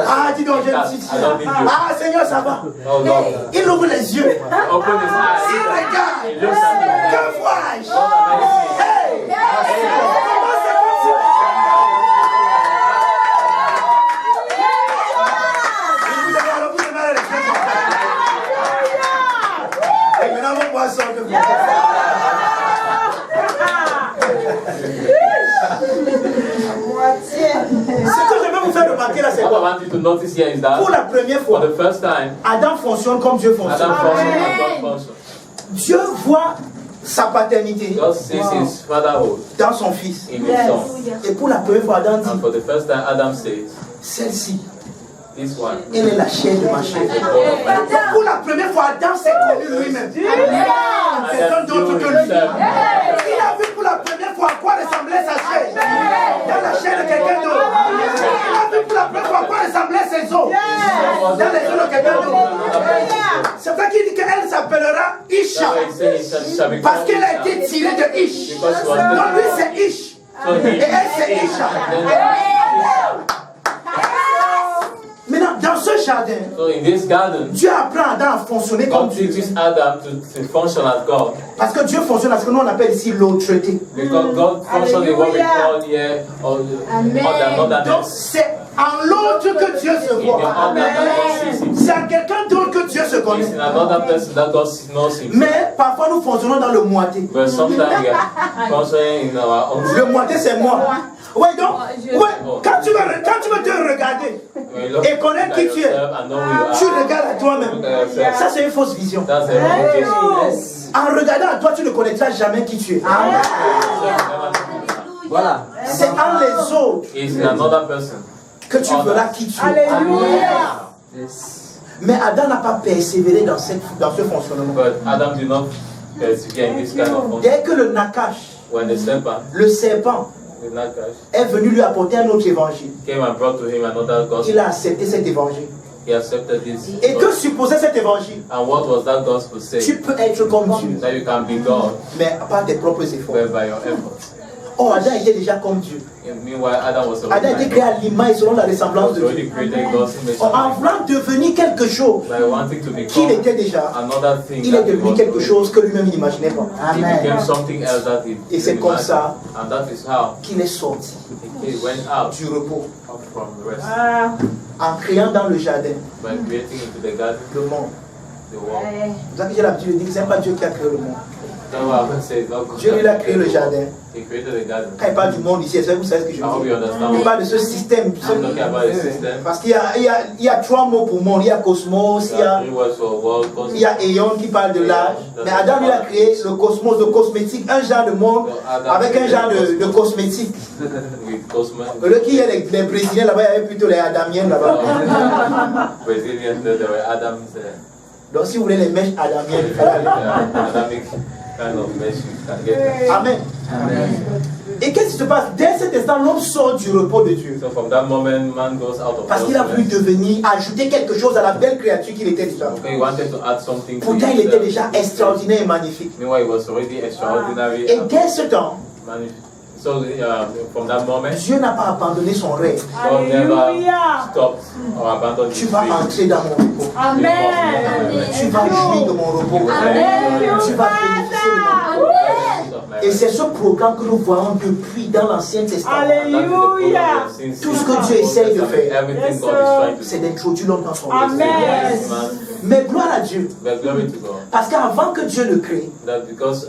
Ah, dis donc, je me suis. Ah, Seigneur, ça va. Oh God. Il ouvre les yeux. Open his eyes. Il regarde. He looks at the Que vois-je? Hey! Hey! Comment c'est possible? Vous devez aller les et maintenant, vos poissons que vous. Ce que je veux vous faire remarquer là, c'est What I quoi? want you to notice here is that Pour la première for fois, the first time, Adam fonctionne comme Dieu fonctionne. Adam functions as God functions. Dieu voit sa paternité God sees his fatherhood dans son fils. in his son. Et pour la première fois, Adam And dit, for the first time, Adam says, celle-ci, this one elle est la chair de ma chair. is the bone of my Donc pour la première fois, Adam s'est connu lui-même. Quelqu'un d'autre que lui. Il a vu pour la première fois à quoi ressemblait sa chair. Dans la chair de quelqu'un d'autre. Il a vu pour la première fois à quoi ressemblaient ses os. Dans les os de quelqu'un d'autre. C'est pour ça qu'il dit qu'elle s'appellera Isha. Parce qu'elle a été tirée de Ish. Donc lui c'est Ish. Et elle c'est Isha. Maintenant, dans ce jardin, So in this garden, Dieu apprend à Adam à fonctionner comme God Dieu. teaches Adam to function as God. Parce que Dieu fonctionne à ce que nous on appelle ici l'autorité. Because God functions in what we call here or Donc otherness. c'est en l'autre que Dieu se In the voit. other that God sees him. C'est en quelqu'un d'autre que Dieu se It's connaît. in another person that God knows him. Mais parfois nous fonctionnons dans le moitié. But sometimes we are functioning in our own. Le moitié c'est moi. Oui, donc, ouais, quand tu veux te regarder et connaître qui tu es, tu regardes à toi-même. Ça c'est une fausse vision. That's the wrong vision. En regardant à toi, tu ne connaîtras jamais qui tu es. Voilà. C'est en les autres It's in another person. que tu verras qui tu es. Yes. Mais Adam n'a pas persévéré dans ce fonctionnement. But Adam did not persevere in this kind of function. Dès que le Nakash, When the serpent, the Nakash, est venu lui apporter un autre évangile, came and brought to him another gospel, il a accepté cet évangile. he accepted this. Et que supposait cet évangile? And what was that gospel Tu saying? peux être comme Dieu, That you can be God, mais par tes propres efforts. but by your efforts. Oh, Adam était déjà comme Dieu. And meanwhile, Adam was Adam était créé à l'image et selon la ressemblance de Dieu. already created God's image. Oh, en voulant devenir quelque chose By wanting to qu'il become était déjà, another thing, il est that he devenu was quelque already. chose que lui-même n'imaginait pas. He became something else that he Et c'est didn't comme imagine. ça And that is how qu'il est sorti he went out du repos from the rest. en créant dans le jardin By creating into the garden, le monde. the world. C'est pour ça que j'ai l'habitude de dire que ce n'est pas Dieu qui a créé le monde. That's why I would say God Dieu lui a créé le jardin. He created the garden. Quand il parle du monde ici, vous savez ce que je I hope veux you dire. understand. Il parle de ce système. I'm talking about the system. Parce qu'il y a trois mots pour monde. Il y a cosmos, There are three words for world, cosmos. il y a Aeon qui parle de l'âge. Mais Adam lui a créé le cosmos, le cosmétique, un genre de monde avec un genre de cosmétique. With cosmos. Au lieu qu'il y ait les Brésiliens là-bas, il y avait plutôt les Adamiens là-bas. Brazilians, there were Adams there. Donc si vous voulez les mèches Adamiennes, il faut aller. Adamic kind of mesh you can get there. Amen. Et qu'est-ce qui se passe? Dès cet instant, l'homme sort du repos de Dieu. So from that moment, man goes out of Parce qu'il a voulu rest. devenir, ajouter quelque chose à la belle créature qu'il était déjà. Okay, he wanted to add something to Pourtant, il était himself. déjà extraordinaire et magnifique. Meanwhile, he was already extraordinary. Et dès ce temps, So from that moment, Dieu n'a pas abandonné son rêve. God never stopped or abandoned Tu his vas dream. entrer dans mon repos. Amen. Tu vas jouir de mon repos. Amen. Tu vas bénéficier de mon repos. Amen. Et c'est ce programme que nous voyons depuis dans l'Ancien Testament. Alléluia. Tout ce que Dieu essaye de faire, Everything God is trying to c'est do. d'introduire l'homme dans son repos. Amen. Yes, man. Mais gloire à Dieu. But glory to God. Parce qu'avant que Dieu le crée, That because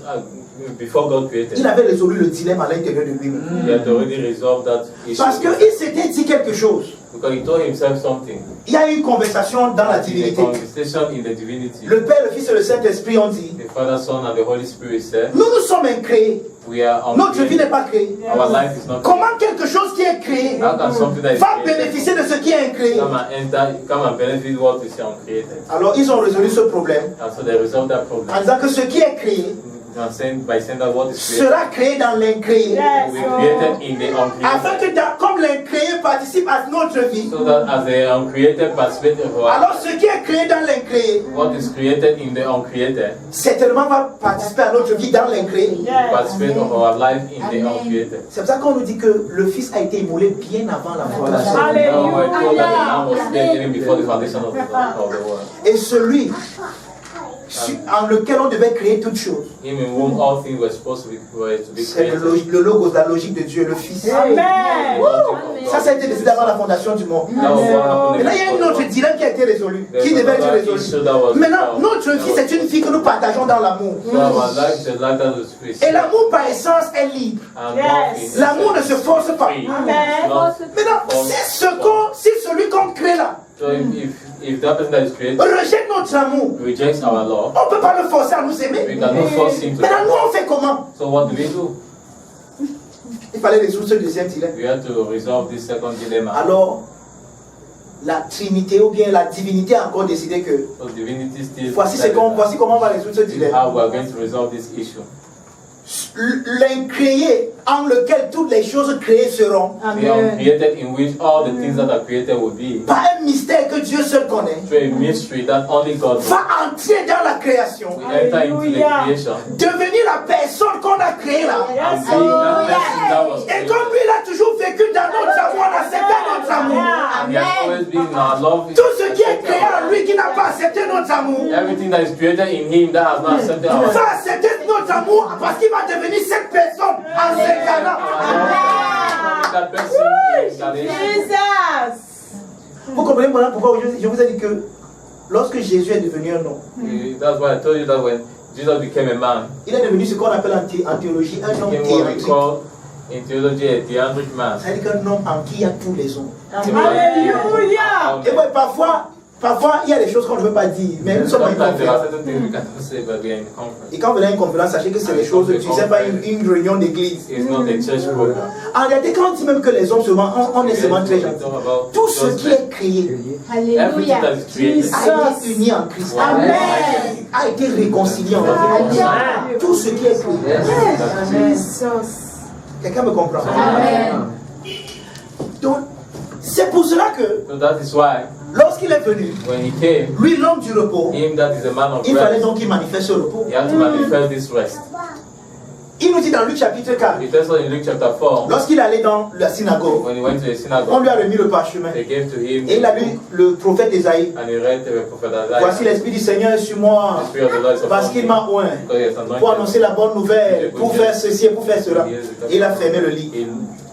before God created, il avait résolu le dilemme à l'intérieur de lui-même. he had already resolved that issue. Parce qu'il s'était dit quelque chose. Because he told himself something. Il y a eu une conversation dans la In the divinité. conversation in the divinity, Le Père, le Fils et le Saint-Esprit ont dit, the Father, Son, and the Holy Spirit said, nous nous sommes incréés. we are Notre vie n'est uncreated. pas créée. Our life is not Comment quelque chose qui est créé How can something that is va created bénéficier de ce qui est incréé? come and benefit what is uncreated? Alors ils ont résolu ce problème And so they resolved that problem. en disant que ce qui est créé By saying that what is created sera créé dans l'incréé. will be created in the Afin uncreated. que comme l'incréé participe à notre vie, So that as the uncreated participate of our alors ce qui est créé dans l'incréé what is created in the uncreated certainement va participer à notre vie dans l'incréé. participate of our life in the uncreated. C'est pour ça qu'on nous dit que le Fils a été immolé bien avant la fondation. Now we're told that the Lamb was slain even before the foundation of the world. Et celui en lequel on devait créer toutes choses, Him in whom all things were supposed to be c'est created. le logos, la logique de Dieu, le Fils. Amen. Ça a été décidé avant la fondation du monde. That was what happened Et là, il y a une autre dilemme qui a été résolue, qui devait être résolue. Maintenant, notre vie, c'est une vie que nous partageons dans l'amour. So our life is a life that is free. Et l'amour, par essence, est libre. And Yes. L'amour ne se force pas. free. Amen. Maintenant, si celui qu'on crée là So if that person that is created rejette notre amour, rejects our law, on ne peut pas le forcer à nous we aimer. cannot force him to. Maintenant, nous, on fait comment? So what do? Il fallait résoudre ce deuxième dilemme. We have to resolve this second dilemma. Alors, la Trinité ou bien la divinité a encore décidé que So divinity still voici comment on va résoudre ce dilemme. how we are going to resolve this issue. L'incréé en lequel toutes les choses créées seront, The uncreated in which all the things that are created will be. par un mystère que Dieu seul connaît, Through a mystery that only God knows. va entrer dans la création, We enter into the creation devenir la personne qu'on a créée là. and being that person that was Et created. comme lui, il a toujours vécu dans notre amour, on accepte notre amour. And he has always been in our love. Tout ce qui est créé en lui qui n'a pas accepté notre amour, Everything that is created in him that has not accepted our va accepter notre amour parce qu'il va devenir cette personne en s'incarnant. that person is that is. Vous comprenez maintenant pourquoi je vous ai dit que lorsque Jésus est devenu un homme, That's why I told you that when Jesus became a man, il est devenu ce qu'on appelle en théologie un homme he became what we théâtrique. call in theology a theandric man. C'est-à-dire qu'un homme en qui il y a tous les hommes. Alléluia. Et ouais, parfois, il y a des choses qu'on ne veut pas dire, mais nous sommes en une Sometimes there are conférence. certain things we cannot say, but we are in conference. Et quand vous venez à une conférence, sachez que c'est des choses, tu ne sais pas une réunion d'église. It's not a church program. En réalité, quand on dit même que les hommes seulement, on est seulement très gentils. Tout ce qui est créé Everything Alléluia. that is created a été uni en Christ. Amen. a été réconcilié en nous. Tout ce qui est créé. Quelqu'un me comprend? Amen. Donc, c'est pour cela que So that is why lorsqu'il est venu, when he came, lui l'homme du repos, him that is a man of il fallait rest, donc qu'il manifeste ce repos. he had to manifest this rest. Il nous dit dans Luc chapitre 4, It tells us in Luke chapter 4, lorsqu'il allait dans la synagogue, when he went to the on synagogue, lui a remis le parchemin. they gave to him, Et il a lu le prophète Ésaïe. and he read the prophet Voici Isaiah. l'Esprit du Seigneur est sur moi, The Spirit of the Lord is parce upon qu'il me, m'a oint because he has anointed pour annoncer la bonne nouvelle, pour faire ceci et pour faire cela. Et il a fermé le lit. He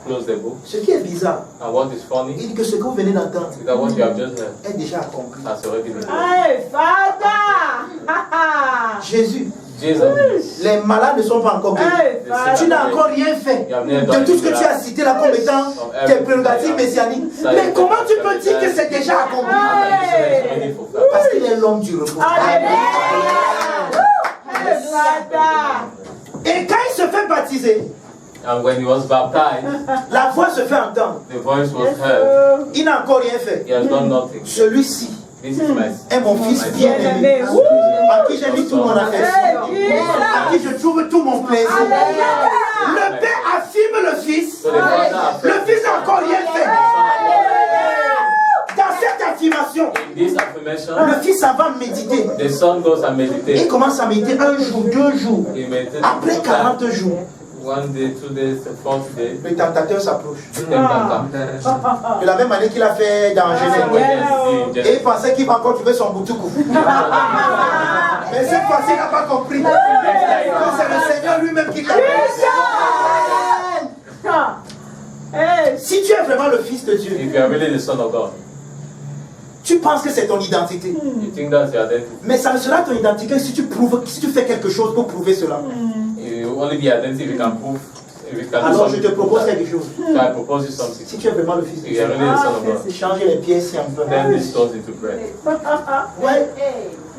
closed the book. Ce qui est bizarre, And what is il funny dit que ce que vous venez d'entendre is that what you have just heard est déjà accompli. has already been done. Hey, Father. Jésus, Jesus, les malades ne sont pas encore guéris. Hey, Tu n'as Father. encore rien fait de tout ce que tu as cité là comme étant tes prérogatives messianiques. Mais comment tu peux dire que c'est déjà accompli? Parce qu'il est l'homme du repos. Alléluia. Hey, Father. Et quand il se fait baptiser, and when he was baptized, la voix se fait entendre. the voice was heard. Il n'a encore rien fait. He has done nothing. Celui-ci This is my est mon fils bien-aimé, à qui j'ai mis tout mon affection, à qui je trouve tout mon plaisir. Le Père affirme le Fils. So the Father Le affirmed Fils n'a encore rien fait. Dans cette affirmation, in this affirmation, le Fils va méditer. the Son goes and Il meditates. commence à méditer 1 jour, 2 jours. He meditates Après 40 jours, 1 day, 2 days, the 4th day. le tentateur s'approche. The tempter De la même manière qu'il a fait dans Genèse. Et il pensait qu'il va encore trouver son boutoukou. Mais cette fois-ci, il n'a pas compris que c'est le Seigneur lui-même qui l'a Hey. Si tu es vraiment le Fils de Dieu, If you are really the Son of God, tu penses que c'est ton identité. you think that's your identity. Mais ça ne sera ton identité si tu fais quelque chose pour prouver cela. You will only be identity if you can prove, if you can do Alors je something. te propose quelque chose. So I propose you something. Si tu es vraiment le Fils de If you are Dieu, really the Son of God, changer les pièces un peu. turn these stones into bread. Ouais.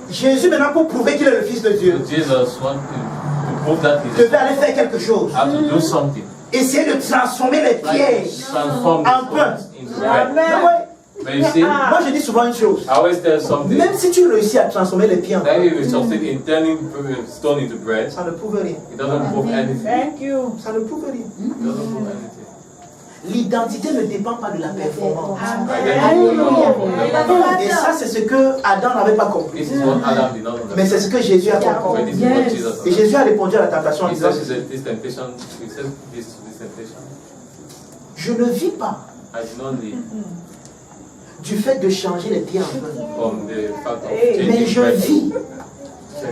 Jésus maintenant pour prouver qu'il est le Fils de Dieu, So Jesus wanted to prove that he devait aller faire quelque chose. had to do something. Essayer de transformer les Like pièges transform en the pain. stones into bread. Mais ouais, But you see, moi je dis souvent une chose. I always tell something. Même si tu réussis à transformer les pieds en That pain, if you succeed in turning stone into bread, ça ne prouve rien. it doesn't prove anything. Thank you. Ça ne prouve rien. It doesn't prove anything. L'identité ne dépend pas de la performance. Identity Et ça, c'est ce que Adam n'avait pas compris. This is what Adam did not Mais understand. c'est ce que Jésus a compris. But this is what Jesus Et understood. Jésus a répondu à la tentation en He disant, says this temptation, he says this temptation. je ne vis pas I did not live du fait de changer les pieds en pain, from the fact of Mais mais changing je bread. vis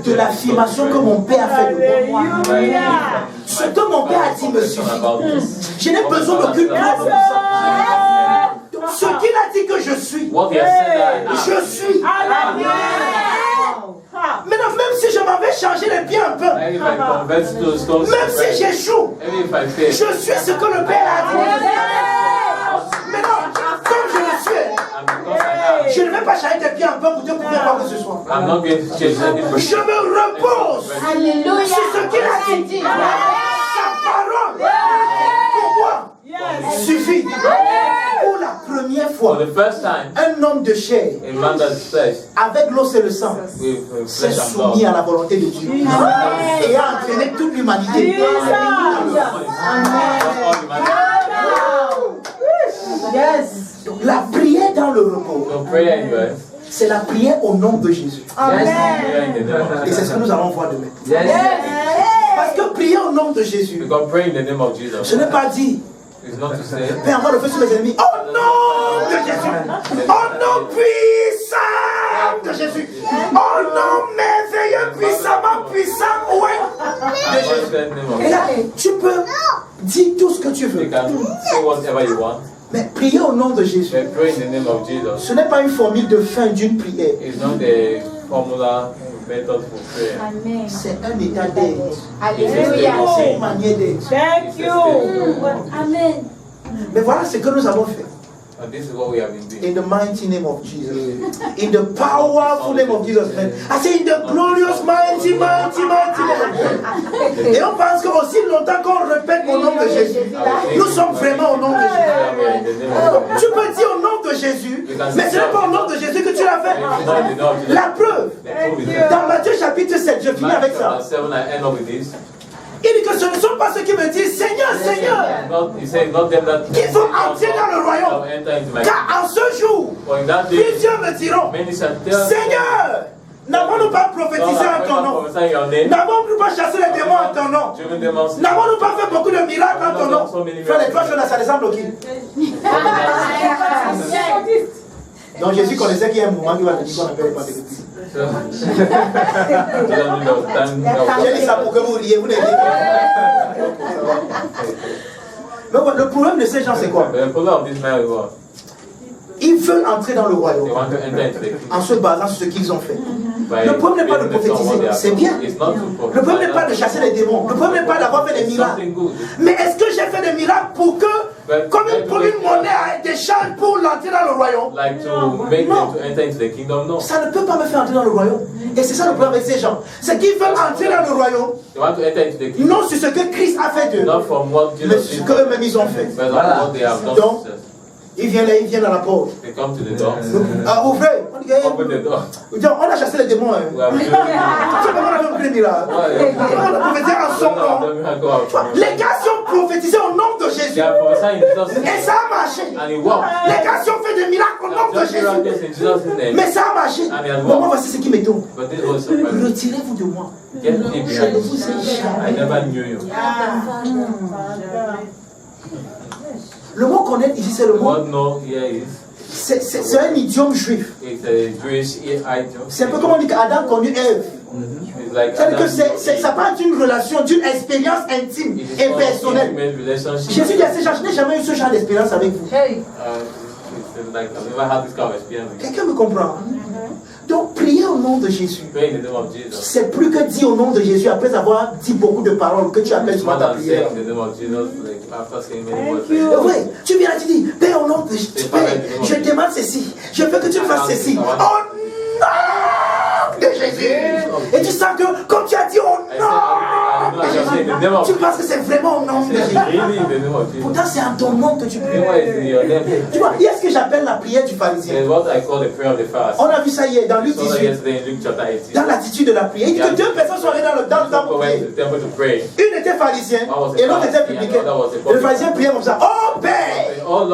de l'affirmation que mon Père a fait de moi. Alléluia. Ce que mon Père a dit me suffit. Je n'ai besoin d'aucune preuve de Yes, ça. sir. Ce qu'il a dit que je suis, What he has said that I am. je suis. Alléluia. Maintenant, même si je m'avais changé les pieds un peu, And if I convert those stones to même si bread, j'échoue, even if I fail, je suis ce que le Père a dit. Maintenant, comme je le suis, and because I am, je ne vais pas changer tes pieds un peu pour te prouver quoi que ce soit. I'm not going to change anything. Je me repose Alléluia. sur ce qu'il a dit. Sa parole pour moi Yes. suffit. Pour la première For fois, the first time, un homme de chair, a man that is flesh, avec l'os et le sang, with s'est flesh and soumis blood, à la volonté de Dieu et a entraîné toute l'humanité. Yes. Donc, la prière dans le repos, So prayer in rest. c'est la prière au nom de Jésus. Amen. Prayer in the name of Et c'est Jesus. ce que nous allons voir demain. Yes. Parce que prier au nom de Jésus, Because pray in the name of ce Jesus n'est pas dire, is not to say, Père, envoie le feu sur mes ennemis. Au nom de Jésus. Au nom puissant de Jésus. Au nom merveilleux, puissamment puissant, ouais, de I Jésus. want the name of Et là, Jesus. tu peux dire tout ce que tu veux. You can say whatever you want, Mais prier au nom de Jésus, but pray in the name of Jesus. ce n'est pas une formule de fin d'une prière. It's not a formula method for prayer. Amen. C'est un état d'être. Alléluia. C'est une manière d'être. Thank you. Amen. Mais voilà ce que nous avons fait. And this is what we have been doing. In the mighty name of Jesus. In the powerful name of Jesus. I say in the glorious, mighty, mighty, mighty name of Jesus. Et on pense qu'aussi longtemps qu'on répète au nom de Jésus, nous sommes vraiment au nom de Jésus. In the name of Tu peux dire au nom de de Jésus, mais ce n'est pas au nom de Jésus que tu l'as fait. La preuve, dans Matthieu chapitre 7, je finis avec ça. Il dit que ce ne sont pas ceux qui me disent Seigneur, Seigneur, qui vont entrer dans le royaume. Car en ce jour, plusieurs me diront Seigneur, n'avons-nous pas prophétisé en ton nom? N'avons-nous pas chassé les démons en ton nom? N'avons-nous pas fait beaucoup de miracles en ton nom? Frère, les trois choses là, ça ressemble au qui? Donc Jésus connaissait qu'il y a un moment qui va te dire qu'on n'appelle pas de Christ. J'ai dit ça pour que vous riez, vous n'avez pas. Le problème de ces gens, c'est quoi? Ils veulent entrer dans le royaume en se basant sur ce qu'ils ont fait. Le problème n'est pas de prophétiser, c'est bien. Le problème n'est pas de chasser les démons. Le problème n'est pas d'avoir fait des miracles. Mais est-ce que j'ai fait des miracles pour que, comme pour une monnaie d'échange pour l'entrer dans le royaume? Non. Ça ne peut pas me faire entrer dans le royaume. Et c'est ça le problème avec ces gens. C'est qu'ils veulent entrer dans le royaume, non sur ce que Christ a fait d'eux, mais sur ce qu'eux-mêmes ils ont fait. Donc, ils viennent à la porte. Ouvrez. On a chassé les démons. On a fait un miracle. On a prophétisé en son nom. Les gars ont prophétisé au nom de Jésus. Et ça a marché. Les gars ont fait des miracles au nom de Jésus. Mais ça a marché. Bon, moi, voici ce qui m'étonne. Retirez-vous de moi. Je ne vous ai jamais. Le mot connaître ici, c'est le mot. C'est un idiome juif. C'est un peu comme on dit qu'Adam connut Ève. C'est-à-dire que ça part d'une relation, d'une expérience intime et personnelle. Jésus dit à ces gens, je n'ai jamais eu ce genre d'expérience avec vous. Quelqu'un me comprend? Donc, prier au nom de Jésus, c'est plus que dire au nom de Jésus après avoir dit beaucoup de paroles que tu appelles souvent ta prière. Oui, tu viens et tu dis, Père, au nom de Jésus, je demande ceci, je veux que tu fasses ceci. Au nom de Jésus. Et tu sens que, comme tu as dit au nom de Jésus, tu penses que c'est vraiment au nom de Jésus. Pourtant, c'est en ton nom que tu pries. Tu vois, il y a ce que j'appelle la prière du pharisien. On a vu ça hier dans Luc 18. Dans l'attitude de la prière. Il dit que deux personnes sont allées dans le temple pour prier. Une était pharisienne et l'autre était publicaine. Le pharisien priait comme ça. Oh Père! Oh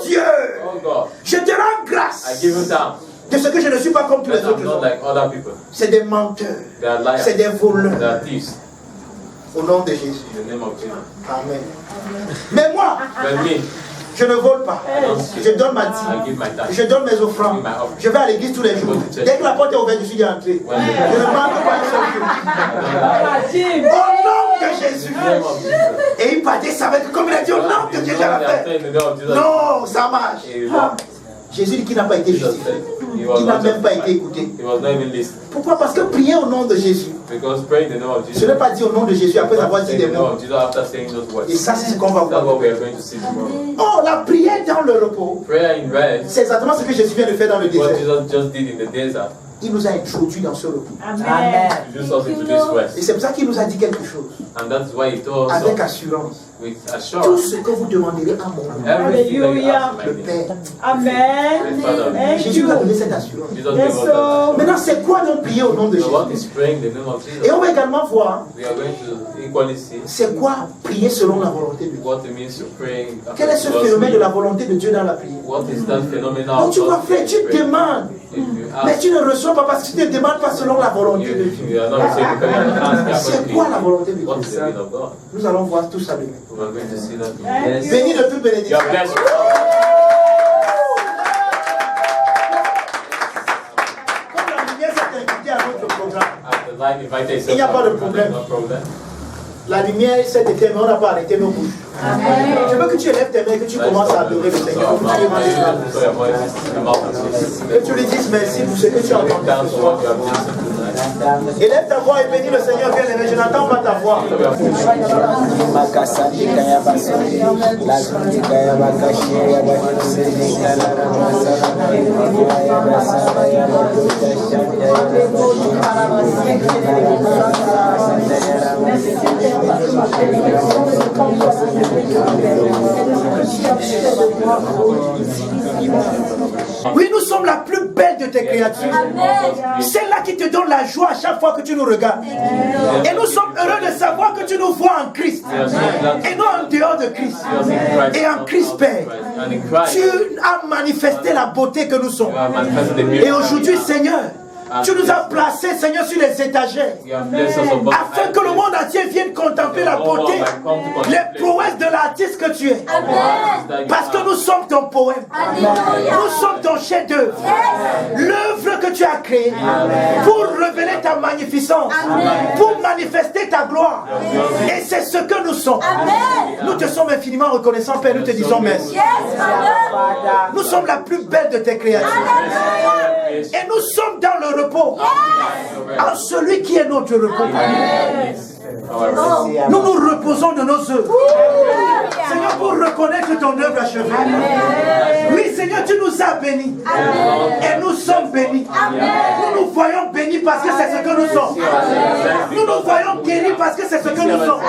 Dieu! Je te rends grâce de ce que je ne suis pas comme tous les autres. C'est des menteurs. C'est des voleurs. Au nom de Jésus. Amen. Mais moi, je ne vole pas. Je donne ma dîme. Je donne mes offrandes. Je vais à l'église tous les jours. Dès que la porte est ouverte, je suis entré. Je ne manque pas un seul jour. Au nom de Jésus. Et il partait, ça va être comme il a dit, au nom de Dieu, je l'ai fait. Non, ça marche. Jésus dit qu'il n'a pas été justifié. Il n'a même pas été écouté. Pourquoi? Parce que prier au nom de Jésus, ce n'est pas dire au nom de Jésus après avoir dit des mots. Et ça, c'est ce qu'on va voir. Oh, la prière dans le repos, c'est exactement ce que Jésus vient de faire dans le désert. Il nous a introduits dans ce repos. Amen. Et c'est pour ça qu'il nous a dit quelque chose. Avec assurance. Tout ce que vous demanderez à mon nom, Alléluia. le Père. Amen. Jésus nous a donné cette assurance. Maintenant, c'est quoi donc prier au nom de Jésus? Et on va également voir c'est quoi prier selon la volonté de Dieu. Quel est ce phénomène de la volonté de Dieu dans la prière? Donc tu vas faire, tu demandes, mais tu ne reçois pas parce que tu ne demandes pas selon la volonté de Dieu. C'est quoi la volonté de Dieu? Nous allons voir tout ça demain. Béni de toute bénédiction. Comme la lumière s'est invitée à notre programme, il n'y a pas de problème. La lumière s'est éteinte, mais on n'a pas arrêté nos bouches. Je veux que tu élèves tes mains et que tu commences à adorer le Seigneur. Que tu lui dises merci pour ce que tu as entendu ce soir. Élève ta voix et bénis le Seigneur, bien aimé. Je n'entends pas ta voix. Oui, nous sommes la plus belle de tes créatures. Celle-là qui te donne la joie à chaque fois que tu nous regardes. Et nous sommes heureux de savoir que tu nous vois en Christ. Et non en dehors de Christ. Et en Christ, Père. Tu as manifesté la beauté que nous sommes. Et aujourd'hui, Seigneur, tu nous as placés, Seigneur, sur les étagères, afin que le monde entier vienne contempler la beauté, les prouesses de l'artiste que tu es. Parce que nous sommes ton poème. Nous sommes ton chef-d'œuvre. L'œuvre que tu as créée pour révéler ta magnificence, pour manifester ta gloire. Et c'est ce que nous sommes. Nous te sommes infiniment reconnaissants, Père. Nous te disons merci. Nous sommes la plus belle de tes créatures. Et nous sommes dans le repos. En celui qui est notre repos. Nous nous reposons de nos œuvres. Seigneur, pour reconnaître ton œuvre achevée. Oui, Seigneur, tu nous as bénis. Et nous sommes bénis. Nous nous voyons bénis parce que c'est ce que nous sommes. Nous nous voyons guéris parce que c'est ce que nous sommes.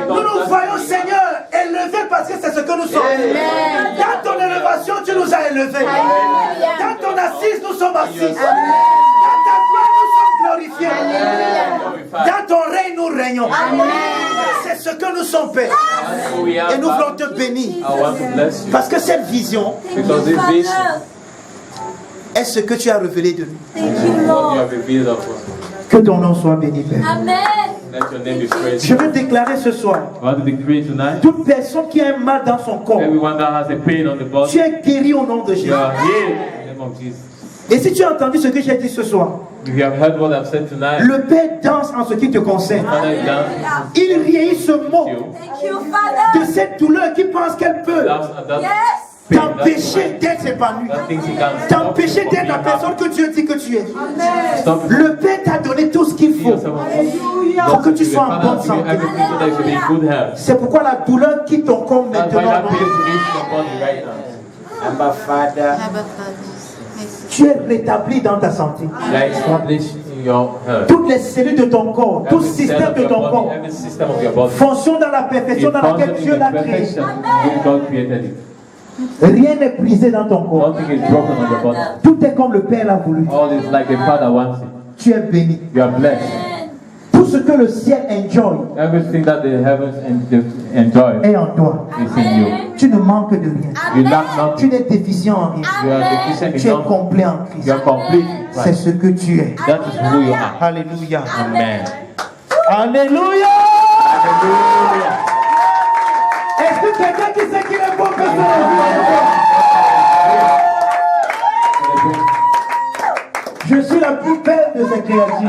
Nous nous voyons, Seigneur, élevés parce que c'est ce que nous sommes. Dans ton élévation, tu nous as élevés. Dans ton assise, nous sommes assis. Dans ta gloire, nous sommes glorifiés. Dans ton règne, nous régnons. C'est ce que nous sommes, Père. Et nous voulons te bénir. Parce que cette vision est ce que tu as révélé de nous. Que ton nom soit béni, Père. Je veux déclarer ce soir, toute personne qui a un mal dans son corps, tu es guéri au nom de Jésus. Et si tu as entendu ce que j'ai dit ce soir, le Père danse en ce qui te concerne. Il rit, se moque de cette douleur qui pense qu'elle peut t'empêcher d'être épanoui, t'empêcher d'être la personne que Dieu dit que tu es. Le Père t'a donné tout ce qu'il faut pour que tu sois en bonne santé. C'est pourquoi la douleur quitte ton corps maintenant. Abba Father. Tu es rétabli dans ta santé. Toutes les cellules de ton corps, tout système de ton corps fonctionne dans la perfection dans laquelle Dieu l'a créé. Rien n'est brisé dans ton corps. Tout est comme le Père l'a voulu. Tu es béni. Tout ce que le ciel enjoy est en toi. Tu ne manques de rien. Tu n'es déficient en rien. Tu es complet en Christ. C'est ce que tu es. Alléluia. Amen. Alléluia. Est-ce que quelqu'un qui sait qu'il est bon que je suis la plus belle de ces créatures.